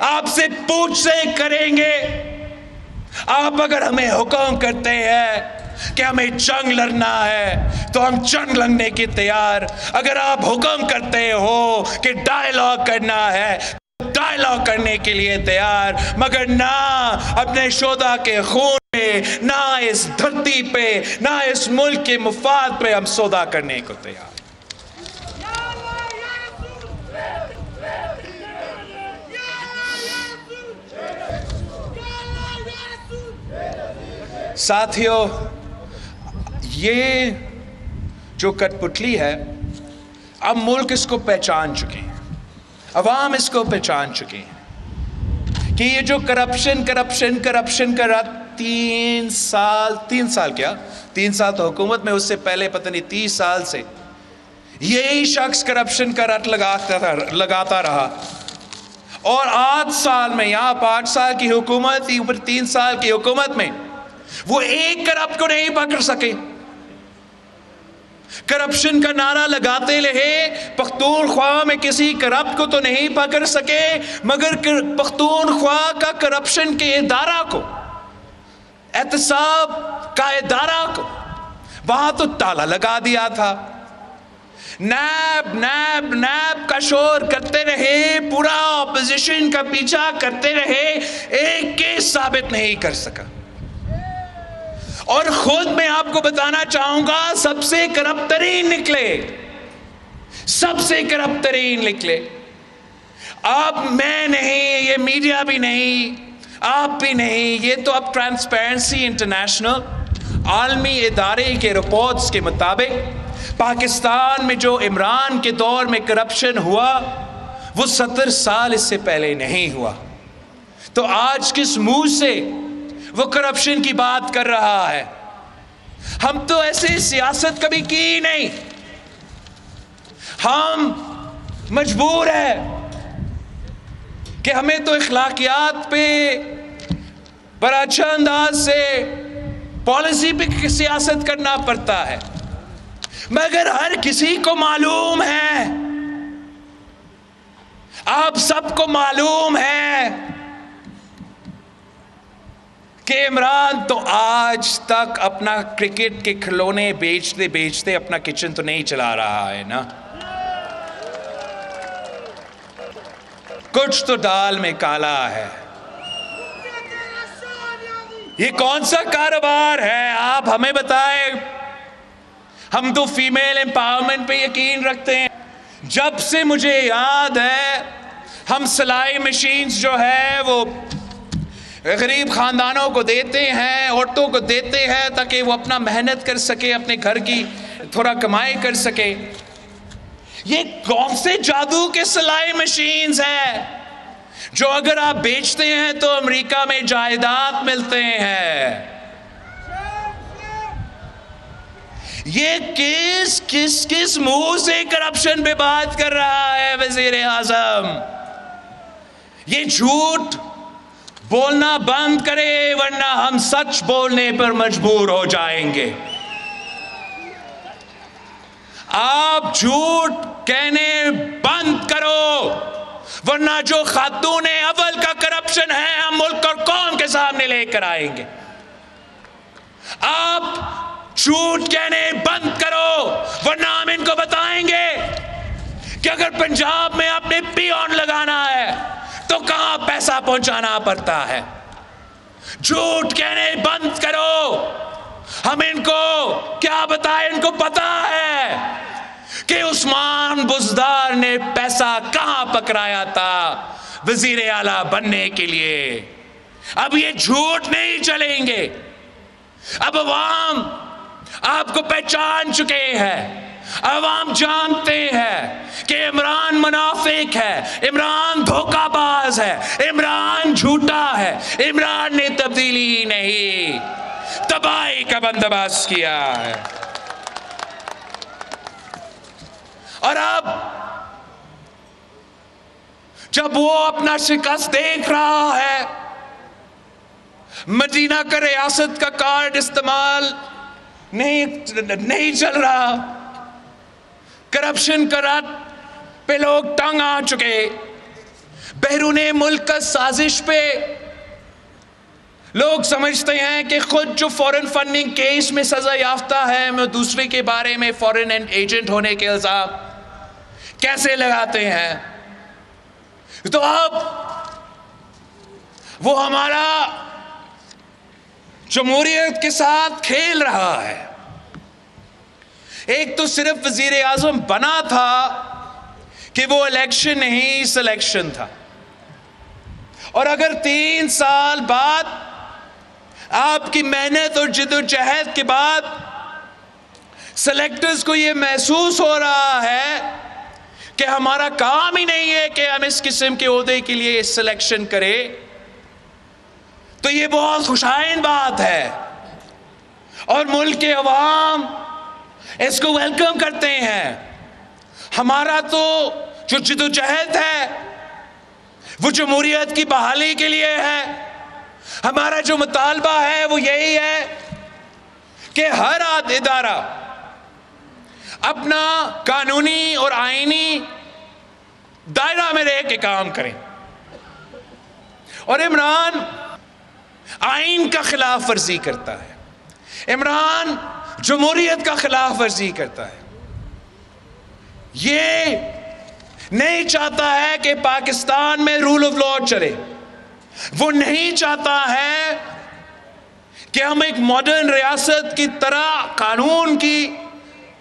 آپ سے پوچھ سے کریں گے۔ آپ اگر ہمیں حکم کرتے ہیں کہ ہمیں جنگ لڑنا ہے تو ہم جنگ لڑنے کی تیار، اگر آپ حکم کرتے ہو کہ ڈائیلاگ کرنا ہے ڈائیلاگ کرنے کے لیے تیار، مگر نہ اپنے شہداء کے خون پہ، نہ اس دھرتی پہ، نہ اس ملک کے مفاد پہ ہم سودا کرنے کو تیار۔ ساتھیو، یہ جو کٹ پتلی ہے، اب ملک اس کو پہچان چکے ہیں، عوام اس کو پہچان چکے ہیں کہ یہ جو کرپشن کا رات 3 سال تو حکومت میں، اس سے پہلے پتہ نہیں 30 سال سے یہی شخص کرپشن کا رٹ لگاتا رہا، اور 8 سال میں، یہاں 5 سال کی حکومت تھی، اوپر 3 سال کی حکومت میں وہ ایک کرپٹ کو نہیں پکڑ سکے۔ کرپشن کا نعرہ لگاتے رہے، پختونخوا میں کسی کرپٹ کو تو نہیں پکڑ سکے، مگر پختونخوا کا کرپشن کے ادارہ کو، احتساب کا ادارہ کو، وہاں تو تالا لگا دیا تھا۔ نیب کا شور کرتے رہے، پورا اپوزیشن کا پیچھا کرتے رہے، ایک کیس ثابت نہیں کر سکا۔ اور خود میں آپ کو بتانا چاہوں گا، سب سے کرپٹ ترین نکلے۔ اب میں نہیں، یہ میڈیا بھی نہیں، آپ بھی نہیں، یہ تو اب ٹرانسپیرنسی انٹرنیشنل عالمی ادارے کے رپورٹس کے مطابق پاکستان میں جو عمران کے دور میں کرپشن ہوا وہ 70 سال اس سے پہلے نہیں ہوا، تو آج کس منہ سے وہ کرپشن کی بات کر رہا ہے؟ ہم تو ایسی سیاست کبھی کی نہیں، ہم مجبور ہیں کہ ہمیں تو اخلاقیات پہ بڑا اچھا انداز سے پالیسی پہ سیاست کرنا پڑتا ہے، مگر ہر کسی کو معلوم ہے، آپ سب کو معلوم ہے کہ عمران تو آج تک اپنا کرکٹ کے کھلونے بیچتے اپنا کچن تو نہیں چلا رہا ہے نا، کچھ تو دال میں کالا ہے۔ یہ کون سا کاروبار ہے؟ آپ ہمیں بتائیں۔ ہم تو فیمیل امپاورمنٹ پہ یقین رکھتے ہیں، جب سے مجھے یاد ہے ہم سلائی مشینز جو ہے وہ غریب خاندانوں کو دیتے ہیں، عورتوں کو دیتے ہیں تاکہ وہ اپنا محنت کر سکے، اپنے گھر کی تھوڑا کمائی کر سکے۔ یہ کون سے جادو کے سلائی مشینز ہیں جو اگر آپ بیچتے ہیں تو امریکہ میں جائیداد ملتے ہیں؟ یہ کس منہ سے کرپشن پہ بات کر رہا ہے وزیر اعظم؟ یہ جھوٹ بولنا بند کرے ورنہ ہم سچ بولنے پر مجبور ہو جائیں گے. آپ جھوٹ کہنے بند کرو ورنہ جو خاتون اول کا کرپشن ہے ہم ملک اور قوم کے سامنے لے کر آئیں گے. آپ جھوٹ کہنے بند کرو ورنہ ہم ان کو بتائیں گے کہ اگر پنجاب میں اپنے پیون لگانا ہے تو کہاں پیسہ پہنچانا پڑتا ہے. جھوٹ کہنے بند کرو. ہم ان کو کیا بتائیں؟ ان کو پتا ہے کہ عثمان بزدار نے پیسہ کہاں پکڑایا تھا وزیر اعلیٰ بننے کے لیے. اب یہ جھوٹ نہیں چلیں گے. اب عوام آپ کو پہچان چکے ہیں. عوام جانتے ہیں کہ عمران منافق ہے، عمران دھوکہ باز ہے، عمران جھوٹا ہے. عمران نے تبدیلی نہیں، تباہی کا بندوبست کیا ہے. اور اب جب وہ اپنا شکست دیکھ رہا ہے، مدینہ کا ریاست کا کارڈ استعمال نہیں چل رہا، کرپشن کرت پہ لوگ تنگ آ چکے، بیرون ملک کا سازش پہ لوگ سمجھتے ہیں کہ خود جو فورن فنڈنگ کیس میں سزا یافتہ ہے وہ دوسرے کے بارے میں فورن ایجنٹ ہونے کے الزام کیسے لگاتے ہیں. تو اب وہ ہمارا جمہوریت کے ساتھ کھیل رہا ہے. ایک تو صرف وزیر اعظم بنا تھا کہ وہ الیکشن نہیں سلیکشن تھا، اور اگر 3 سال بعد آپ کی محنت اور جد و جہد کے بعد سلیکٹرز کو یہ محسوس ہو رہا ہے کہ ہمارا کام ہی نہیں ہے کہ ہم اس قسم کے عہدے کے لیے سلیکشن کریں، تو یہ بہت خوشائن بات ہے اور ملک کے عوام اس کو ویلکم کرتے ہیں. ہمارا تو جو جد و جہد ہے وہ جمہوریت کی بحالی کے لیے ہے. ہمارا جو مطالبہ ہے وہ یہی ہے کہ ہر ادارہ اپنا قانونی اور آئینی دائرہ میں رہ کے کام کریں. اور عمران آئین کا خلاف ورزی کرتا ہے، عمران جمہوریت کا خلاف ورزی کرتا ہے. یہ نہیں چاہتا ہے کہ پاکستان میں رول آف لا چلے. وہ نہیں چاہتا ہے کہ ہم ایک ماڈرن ریاست کی طرح قانون کی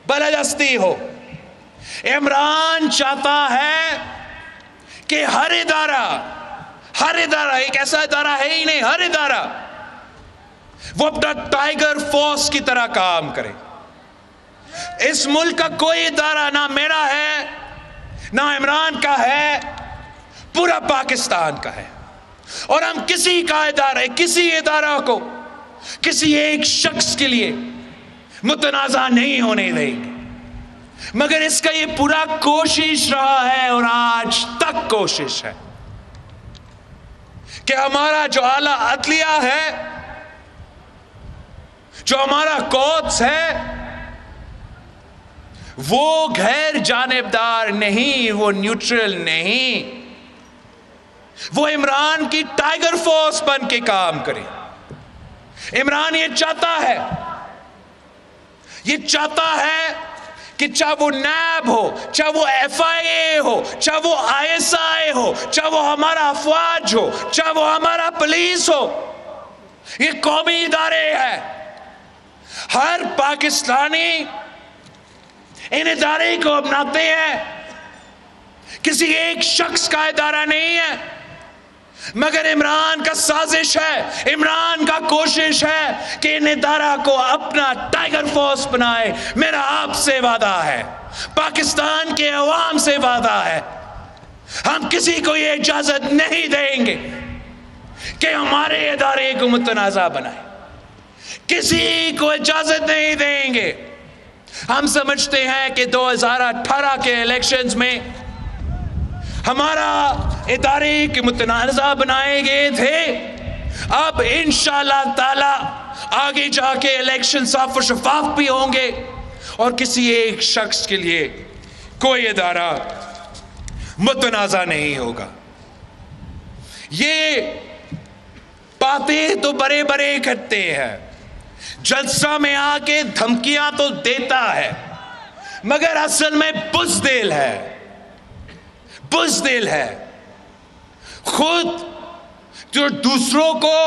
بالادستی ہو. عمران چاہتا ہے کہ ہر ادارہ ایک ایسا ادارہ ہے ہی نہیں، ہر ادارہ وہ اپنا ٹائیگر فورس کی طرح کام کرے. اس ملک کا کوئی ادارہ نہ میرا ہے نہ عمران کا ہے، پورا پاکستان کا ہے. اور ہم کسی ادارہ کو کسی ایک شخص کے لیے متنازع نہیں ہونے دیں گے. مگر اس کا یہ پورا کوشش رہا ہے اور آج تک کوشش ہے کہ ہمارا جو اعلیٰ عدلیہ ہے، جو ہمارا کوٹس ہے، وہ غیر جانبدار نہیں، وہ نیوٹرل نہیں، وہ عمران کی ٹائیگر فورس بن کے کام کرے. عمران یہ چاہتا ہے کہ چاہے وہ نیب ہو، چاہے وہ FIA ہو، چاہے وہ ISI ہو، چاہے وہ ہمارا افواج ہو، چاہے وہ ہمارا پولیس ہو، یہ قومی ادارے ہیں. ہر پاکستانی ان ادارے کو اپناتے ہیں. کسی ایک شخص کا ادارہ نہیں ہے، مگر عمران کا سازش ہے، عمران کا کوشش ہے کہ ان ادارہ کو اپنا ٹائیگر فورس بنائے. میرا آپ سے وعدہ ہے، پاکستان کے عوام سے وعدہ ہے، ہم کسی کو یہ اجازت نہیں دیں گے کہ ہمارے ادارے کو متنازع بنائے. کسی کو اجازت نہیں دیں گے. ہم سمجھتے ہیں کہ 2018 کے الیکشنز میں ہمارا ادارے کے متنازع بنائے گئے تھے، اب انشاءاللہ تعالی آگے جا کے الیکشن صاف و شفاف بھی ہوں گے اور کسی ایک شخص کے لیے کوئی ادارہ متنازع نہیں ہوگا. یہ باتیں تو بڑے بڑے کرتے ہیں, جلسہ میں آ کے دھمکیاں تو دیتا ہے, مگر اصل میں بزدل ہے, بزدل ہے. خود جو دوسروں کو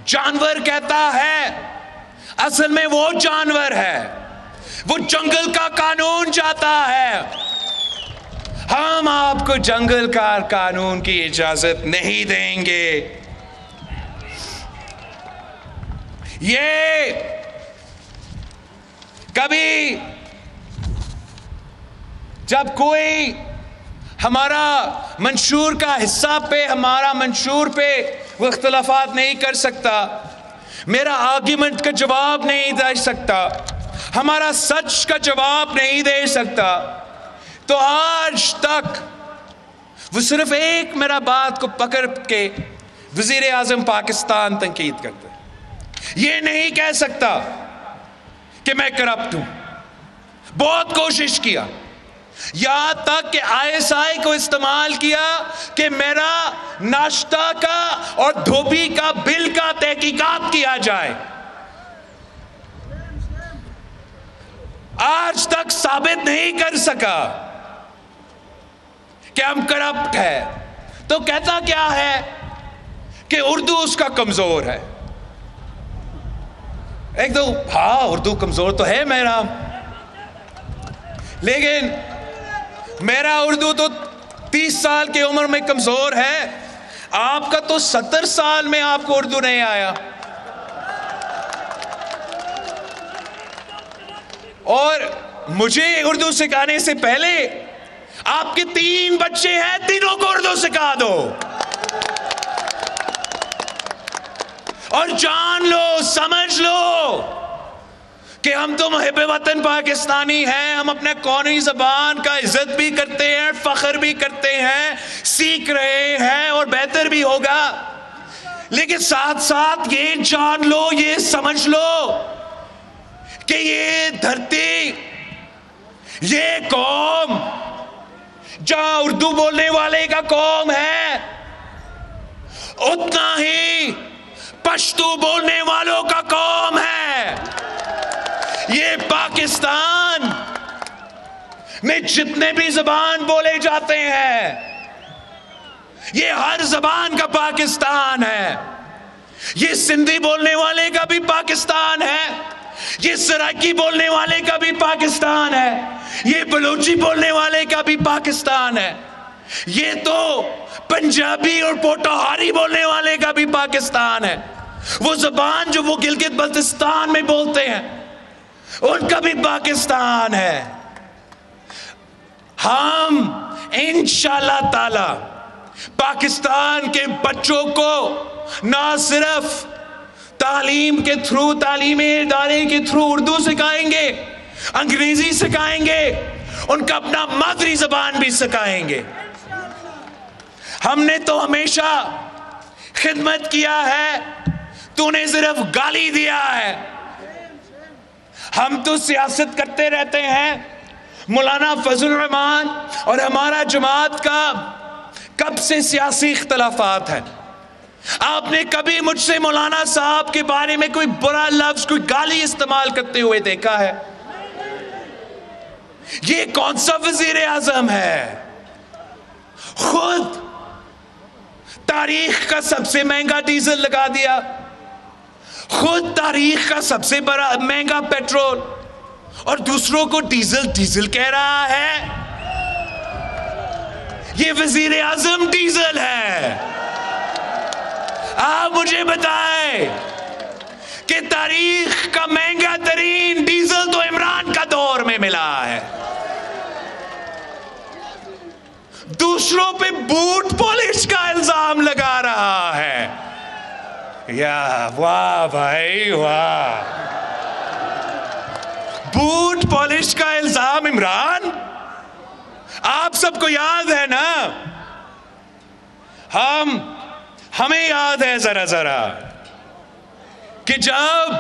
جانور کہتا ہے, اصل میں وہ جانور ہے, وہ جنگل کا قانون چاہتا ہے. ہم آپ کو جنگل کا قانون کی اجازت نہیں دیں گے. یہ کبھی جب کوئی ہمارا منشور کا حصہ پہ, ہمارا منشور پہ وہ اختلافات نہیں کر سکتا, میرا آرگیومنٹ کا جواب نہیں دے سکتا, ہمارا سچ کا جواب نہیں دے سکتا, تو آج تک وہ صرف ایک میرا بات کو پکڑ کے وزیر اعظم پاکستان تنقید کرتا ہے. یہ نہیں کہہ سکتا کہ میں کرپٹ ہوں. بہت کوشش کیا, یہاں تک کہ ISI کو استعمال کیا کہ میرا ناشتہ کا اور دھوبی کا بل کا تحقیقات کیا جائے. آج تک ثابت نہیں کر سکا کہ ہم کرپٹ ہے. تو کہتا کیا ہے کہ اردو اس کا کمزور ہے. ایک تو ہاں اردو کمزور تو ہے میرا, لیکن میرا اردو تو 30 سال کی عمر میں کمزور ہے. آپ کا تو 70 سال میں آپ کو اردو نہیں آیا. اور مجھے اردو سکھانے سے پہلے آپ کے 3 بچے ہیں, تینوں کو اردو سکھا دو اور جان لو, سمجھ لو کہ ہم تو محب وطن پاکستانی ہیں. ہم اپنے قومی زبان کا عزت بھی کرتے ہیں, فخر بھی کرتے ہیں, سیکھ رہے ہیں اور بہتر بھی ہوگا. لیکن ساتھ ساتھ یہ جان لو, یہ سمجھ لو کہ یہ دھرتی, یہ قوم جہاں اردو بولنے والے کا قوم ہے, اتنا ہی پشتو بولنے والوں کا قوم ہے. یہ پاکستان میں جتنے بھی زبان بولے جاتے ہیں, یہ ہر زبان کا پاکستان ہے. یہ سندھی بولنے والے کا بھی پاکستان ہے, یہ سرائکی بولنے والے کا بھی پاکستان ہے, یہ بلوچی بولنے والے کا بھی پاکستان ہے, یہ تو پنجابی اور پوٹوہاری بولنے والے کا بھی پاکستان ہے. وہ زبان جو وہ گلگت بلتستان میں بولتے ہیں ان کا بھی پاکستان ہے. ہم انشاءاللہ تعالی پاکستان کے بچوں کو نہ صرف تعلیم کے تھرو, تعلیمی ادارے کے تھرو اردو سکھائیں گے, انگریزی سکھائیں گے, ان کا اپنا مادری زبان بھی سکھائیں گے. ہم نے تو ہمیشہ خدمت کیا ہے, تو نے صرف گالی دیا ہے. ہم تو سیاست کرتے رہتے ہیں. مولانا فضل الرحمان اور ہمارا جماعت کا کب سے سیاسی اختلافات ہیں. آپ نے کبھی مجھ سے مولانا صاحب کے بارے میں کوئی برا لفظ, کوئی گالی استعمال کرتے ہوئے دیکھا ہے؟ یہ کون سا وزیر اعظم ہے؟ خود تاریخ کا سب سے مہنگا ڈیزل لگا دیا, خود تاریخ کا سب سے بڑا مہنگا پیٹرول, اور دوسروں کو ڈیزل ڈیزل کہہ رہا ہے. یہ وزیر اعظم ڈیزل ہے. آپ مجھے بتائیں کہ تاریخ کا مہنگا ترین ڈیزل تو عمران کا دور میں ملا ہے. دوسروں پہ بوٹ پالش کا الزام لگا رہا ہے. یا واہ بھائی واہ, بوٹ پالش کا الزام عمران. آپ سب کو یاد ہے نا, ہمیں یاد ہے ذرا ذرا کہ جب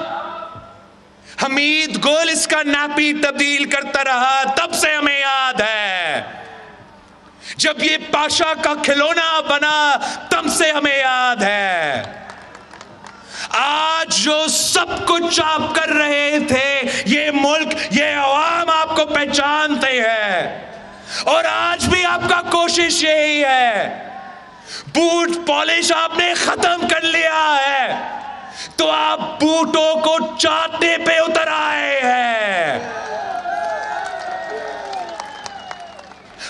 حمید گل اس کا ناپی تبدیل کرتا رہا، تب سے ہمیں یاد ہے. جب یہ پاشا کا کھلونا بنا، تب سے ہمیں یاد ہے. آج جو سب کچھ آپ کر رہے تھے، یہ ملک، یہ عوام آپ کو پہچانتے ہیں، اور آج بھی آپ کا کوشش یہی ہے. بوٹ پالش آپ نے ختم کر لیا ہے، تو آپ بوٹوں کو چاٹنے پہ اتر آئے ہیں.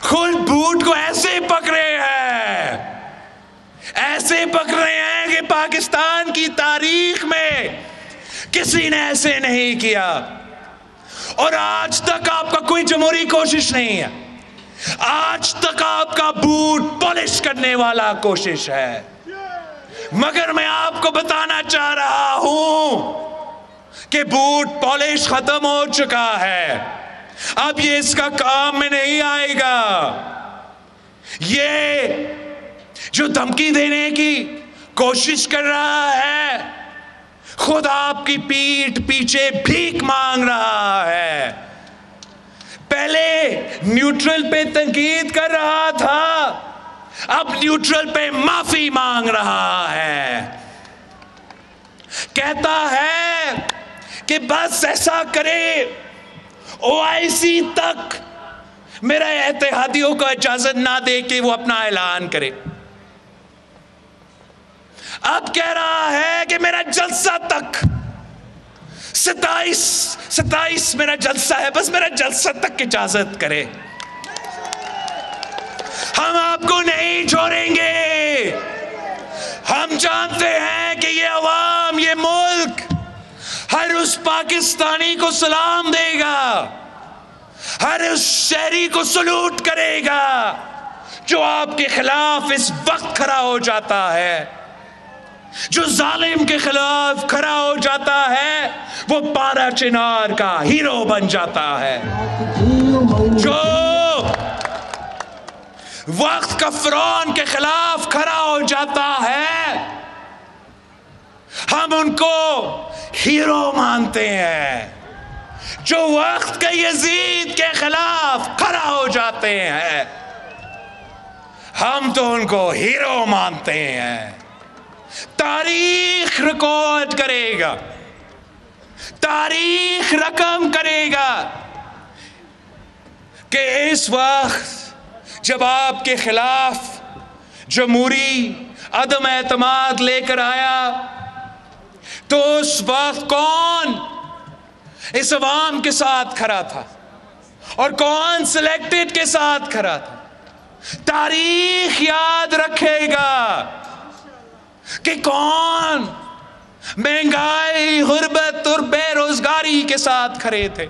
خود بوٹ کو ایسے پکڑے ہیں، ایسے پکڑے ہیں کہ پاکستان کی تاریخ میں کسی نے ایسے نہیں کیا. اور آج تک آپ کا کوئی جمہوری کوشش نہیں ہے. آج تک آپ کا بوٹ پالش کرنے والا کوشش ہے. مگر میں آپ کو بتانا چاہ رہا ہوں کہ بوٹ پالش ختم ہو چکا ہے. اب یہ اس کا کام میں نہیں آئے گا. یہ جو دھمکی دینے کی کوشش کر رہا ہے، خود آپ کی پیٹھ پیچھے بھیک مانگ رہا ہے. پہلے نیوٹرل پہ تنقید کر رہا تھا، اب نیوٹرل پہ معافی مانگ رہا ہے. کہتا ہے کہ بس ایسا کرے، OIC تک میرا اتحادیوں کو اجازت نہ دے کہ وہ اپنا اعلان کرے. اب کہہ رہا ہے کہ میرا جلسہ تک، 27 میرا جلسہ ہے، بس میرا جلسہ تک اجازت کرے. ہم آپ کو نہیں چھوڑیں گے. ہم جانتے ہیں کہ یہ عوام، یہ ملک ہر اس پاکستانی کو سلام دے گا، ہر اس شہری کو سلوٹ کرے گا جو آپ کے خلاف اس وقت کھڑا ہو جاتا ہے. جو ظالم کے خلاف کھڑا ہو جاتا ہے، وہ پارا چنار کا ہیرو بن جاتا ہے. جو وقت کا فرعون کے خلاف کھڑا ہو جاتا ہے، ہم ان کو ہیرو مانتے ہیں. جو وقت کے یزید کے خلاف کھڑا ہو جاتے ہیں، ہم تو ان کو ہیرو مانتے ہیں. تاریخ ریکارڈ کرے گا، تاریخ رقم کرے گا کہ اس وقت جب آپ کے خلاف جمہوری عدم اعتماد لے کر آیا، تو اس وقت کون اس عوام کے ساتھ کھڑا تھا اور کون سلیکٹڈ کے ساتھ کھڑا تھا. تاریخ یاد رکھے گا کہ کون مہنگائی، غربت اور بے روزگاری کے ساتھ کھڑے تھے،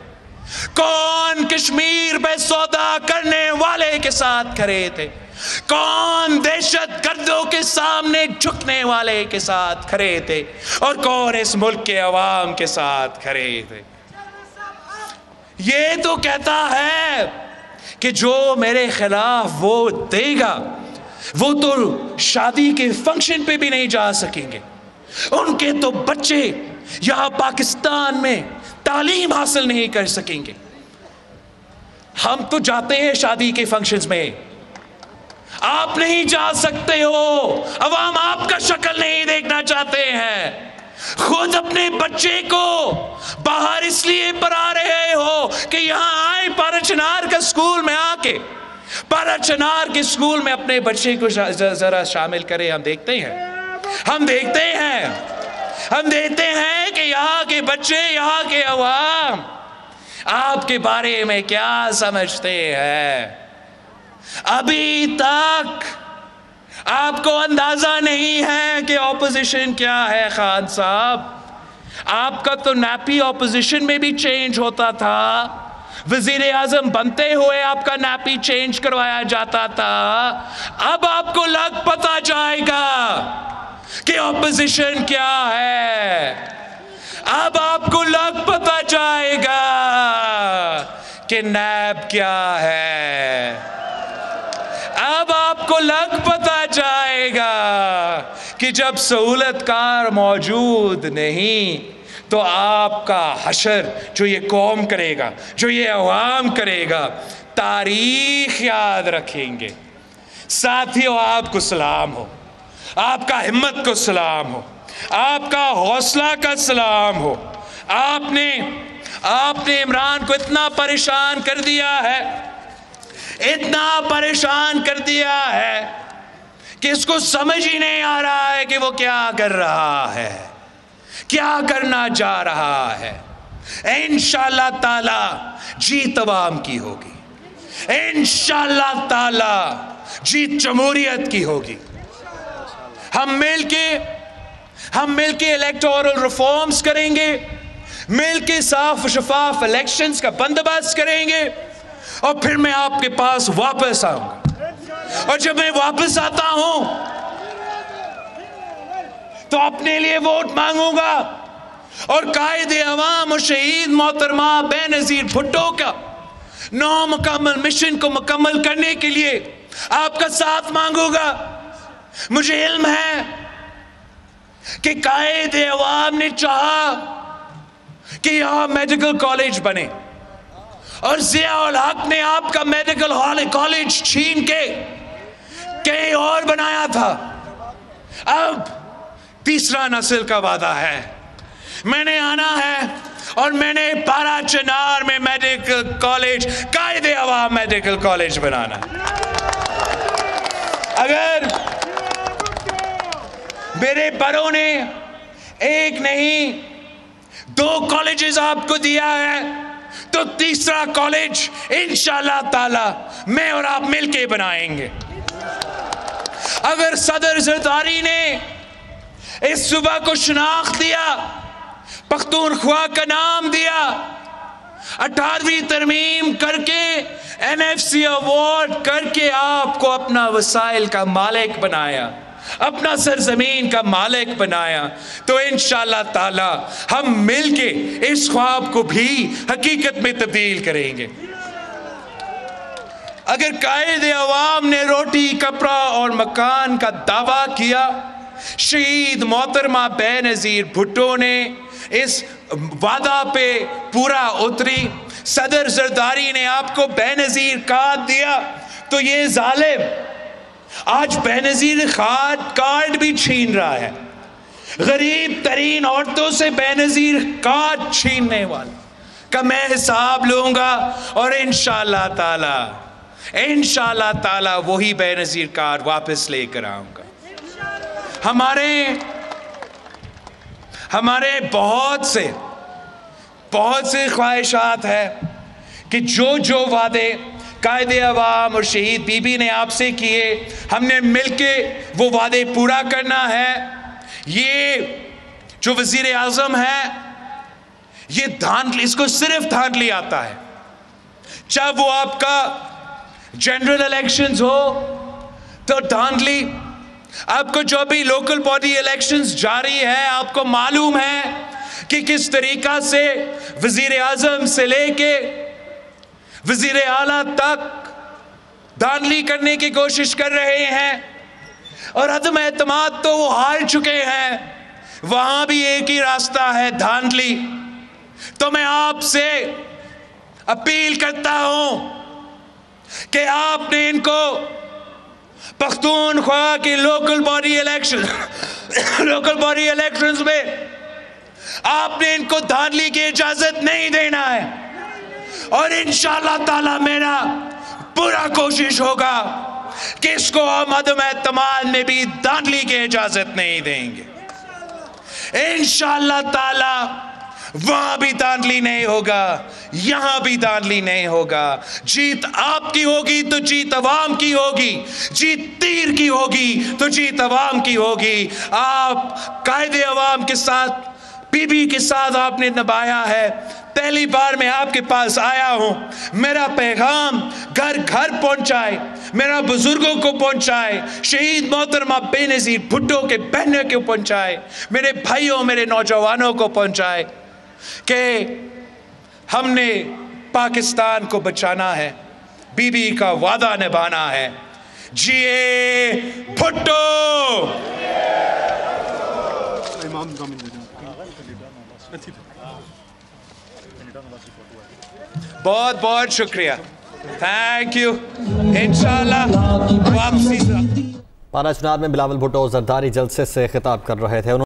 کون کشمیر پہ سودا کرنے والے کے ساتھ کھڑے تھے، کون دہشت گردوں کے سامنے جھکنے والے کے ساتھ کھڑے تھے، اور کون اس ملک کے عوام کے ساتھ کھڑے تھے. یہ تو کہتا ہے کہ جو میرے خلاف ووٹ دے گا، وہ تو شادی کے فنکشن پہ بھی نہیں جا سکیں گے. ان کے تو بچے یہاں پاکستان میں تعلیم حاصل نہیں کر سکیں گے. ہم تو جاتے ہیں شادی کے فنکشنز میں، آپ نہیں جا سکتے ہو. عوام آپ کا شکل نہیں دیکھنا چاہتے ہیں. خود اپنے بچے کو باہر اس لیے پڑھا رہے ہو کہ یہاں آئے پارا چنار کا سکول میں آ کے، پارا چنار کے سکول میں اپنے بچے کو ذرا شامل کرے. ہم دیکھتے ہیں کہ یہاں کے بچے، یہاں کے عوام آپ کے بارے میں کیا سمجھتے ہیں. ابھی تک آپ کو اندازہ نہیں ہے کہ اپوزیشن کیا ہے. خان صاحب، آپ کا تو نیپی اپوزیشن میں بھی چینج ہوتا تھا. وزیر اعظم بنتے ہوئے آپ کا نیپی چینج کروایا جاتا تھا. اب آپ کو لگ پتا جائے گا کہ اپوزیشن کیا ہے. اب آپ کو لگ پتا جائے گا کہ نیب کیا ہے. اب آپ کو لگ پتا جائے گا کہ جب سہولت کار موجود نہیں تو آپ کا حشر جو یہ قوم کرے گا، جو یہ عوام کرے گا، تاریخ یاد رکھیں گے۔ ساتھیوں، آپ کو سلام ہو، آپ کا ہمت کو سلام ہو، آپ کا حوصلہ کا سلام ہو۔ آپ نے عمران کو اتنا پریشان کر دیا ہے، اتنا پریشان کر دیا ہے کہ اس کو سمجھ ہی نہیں آ رہا ہے کہ وہ کیا کر رہا ہے، کیا کرنا چاہ رہا ہے۔ انشاءاللہ تعالی جیت عوام کی ہوگی، انشاءاللہ تعالی جیت جمہوریت کی ہوگی۔ ہم مل کے الیکٹورل ریفارمز کریں گے، مل کے صاف و شفاف الیکشنز کا بندوبست کریں گے، اور پھر میں آپ کے پاس واپس آؤں گا۔ اور جب میں واپس آتا ہوں تو اپنے لیے ووٹ مانگوں گا، اور قائد عوام اور شہید محترمہ بے نظیر بھٹو کا 9 مکمل مشن کو مکمل کرنے کے لیے آپ کا ساتھ مانگوں گا۔ مجھے علم ہے کہ قائد عوام نے چاہا کہ یہاں میڈیکل کالج بنے، اور ضیاء الحق نے آپ کا میڈیکل کالج چھین کے کہیں اور بنایا تھا۔ اب تیسرا نسل کا وعدہ ہے، میں نے آنا ہے اور میں نے پارا چنار میں میڈیکل کالج، قائد عوام میڈیکل کالج بنانا ہے۔ اگر میرے بڑوں نے ایک نہیں 2 کالجز آپ کو دیا ہے تو تیسرا کالج انشاءاللہ تعالی میں اور آپ مل کے بنائیں گے۔ اگر صدر زرداری نے اس صوبہ کو شناخت دیا، پختونخوا کا نام دیا، 18ویں ترمیم کر کے NFC ایوارڈ کر کے آپ کو اپنا وسائل کا مالک بنایا، اپنا سرزمین کا مالک بنایا، تو انشاءاللہ تعالی ہم مل کے اس خواب کو بھی حقیقت میں تبدیل کریں گے۔ اگر قائد عوام نے روٹی، کپڑا اور مکان کا دعویٰ کیا، شہید محترمہ بے نظیر بھٹو نے اس وعدہ پہ پورا اتری، صدر زرداری نے آپ کو بے نظیر کارڈ دیا، تو یہ ظالم آج بے نظیر کارڈ بھی چھین رہا ہے۔ غریب ترین عورتوں سے بے نظیر کارڈ چھیننے والا کا میں حساب لوں گا، اور انشاءاللہ تعالی وہی بے نظیر کارڈ واپس لے کر آؤں گا۔ ہمارے بہت سے خواہشات ہیں کہ جو وعدے قائد عوام اور شہید بی بی نے آپ سے کیے، ہم نے مل کے وہ وعدے پورا کرنا ہے۔ یہ جو وزیر اعظم ہے، یہ اس کو صرف دھاندلی آتا ہے، چاہے وہ آپ کا جنرل الیکشنز ہو تو دھاندلی، آپ کو جو بھی لوکل باڈی الیکشنز جاری ہے، آپ کو معلوم ہے کہ کس طریقہ سے وزیر اعظم سے لے کے وزیر اعلیٰ تک دھاندلی کرنے کی کوشش کر رہے ہیں، اور عدم اعتماد تو وہ ہار چکے ہیں، وہاں بھی ایک ہی راستہ ہے، دھاندلی۔ تو میں آپ سے اپیل کرتا ہوں کہ آپ نے ان کو پختونخوا کی لوکل باڈی الیکشنز میں آپ نے ان کو دھاندلی کی اجازت نہیں دینا ہے، اور انشاءاللہ تعالی میرا پورا کوشش ہوگا کہ اس کو ہم عدم اعتماد میں بھی دھاندلی کی اجازت نہیں دیں گے۔ انشاءاللہ تعالی وہاں بھی دھاندلی نہیں ہوگا، یہاں بھی دھاندلی نہیں ہوگا۔ جیت آپ کی ہوگی تو جیت عوام کی ہوگی، جیت تیر کی ہوگی تو جیت عوام کی ہوگی۔ آپ قائد عوام کے ساتھ، بی بی کے ساتھ آپ نے نبھایا ہے۔ پہلی بار میں آپ کے پاس آیا ہوں، میرا پیغام گھر گھر پہنچائے، میرا بزرگوں کو پہنچائے، شہید محترمہ بے نظیر بھٹو کے بہنوں کو پہنچائے، میرے بھائیوں، میرے نوجوانوں کو پہنچائے کہ ہم نے پاکستان کو بچانا ہے، بی بی کا وعدہ نبھانا ہے۔ جیے بھٹو! بہت بہت شکریہ. Thank you. انشاءاللہ واپسی. پانا چنار میں بلاول بھٹو زرداری جلسے سے خطاب کر رہے تھے.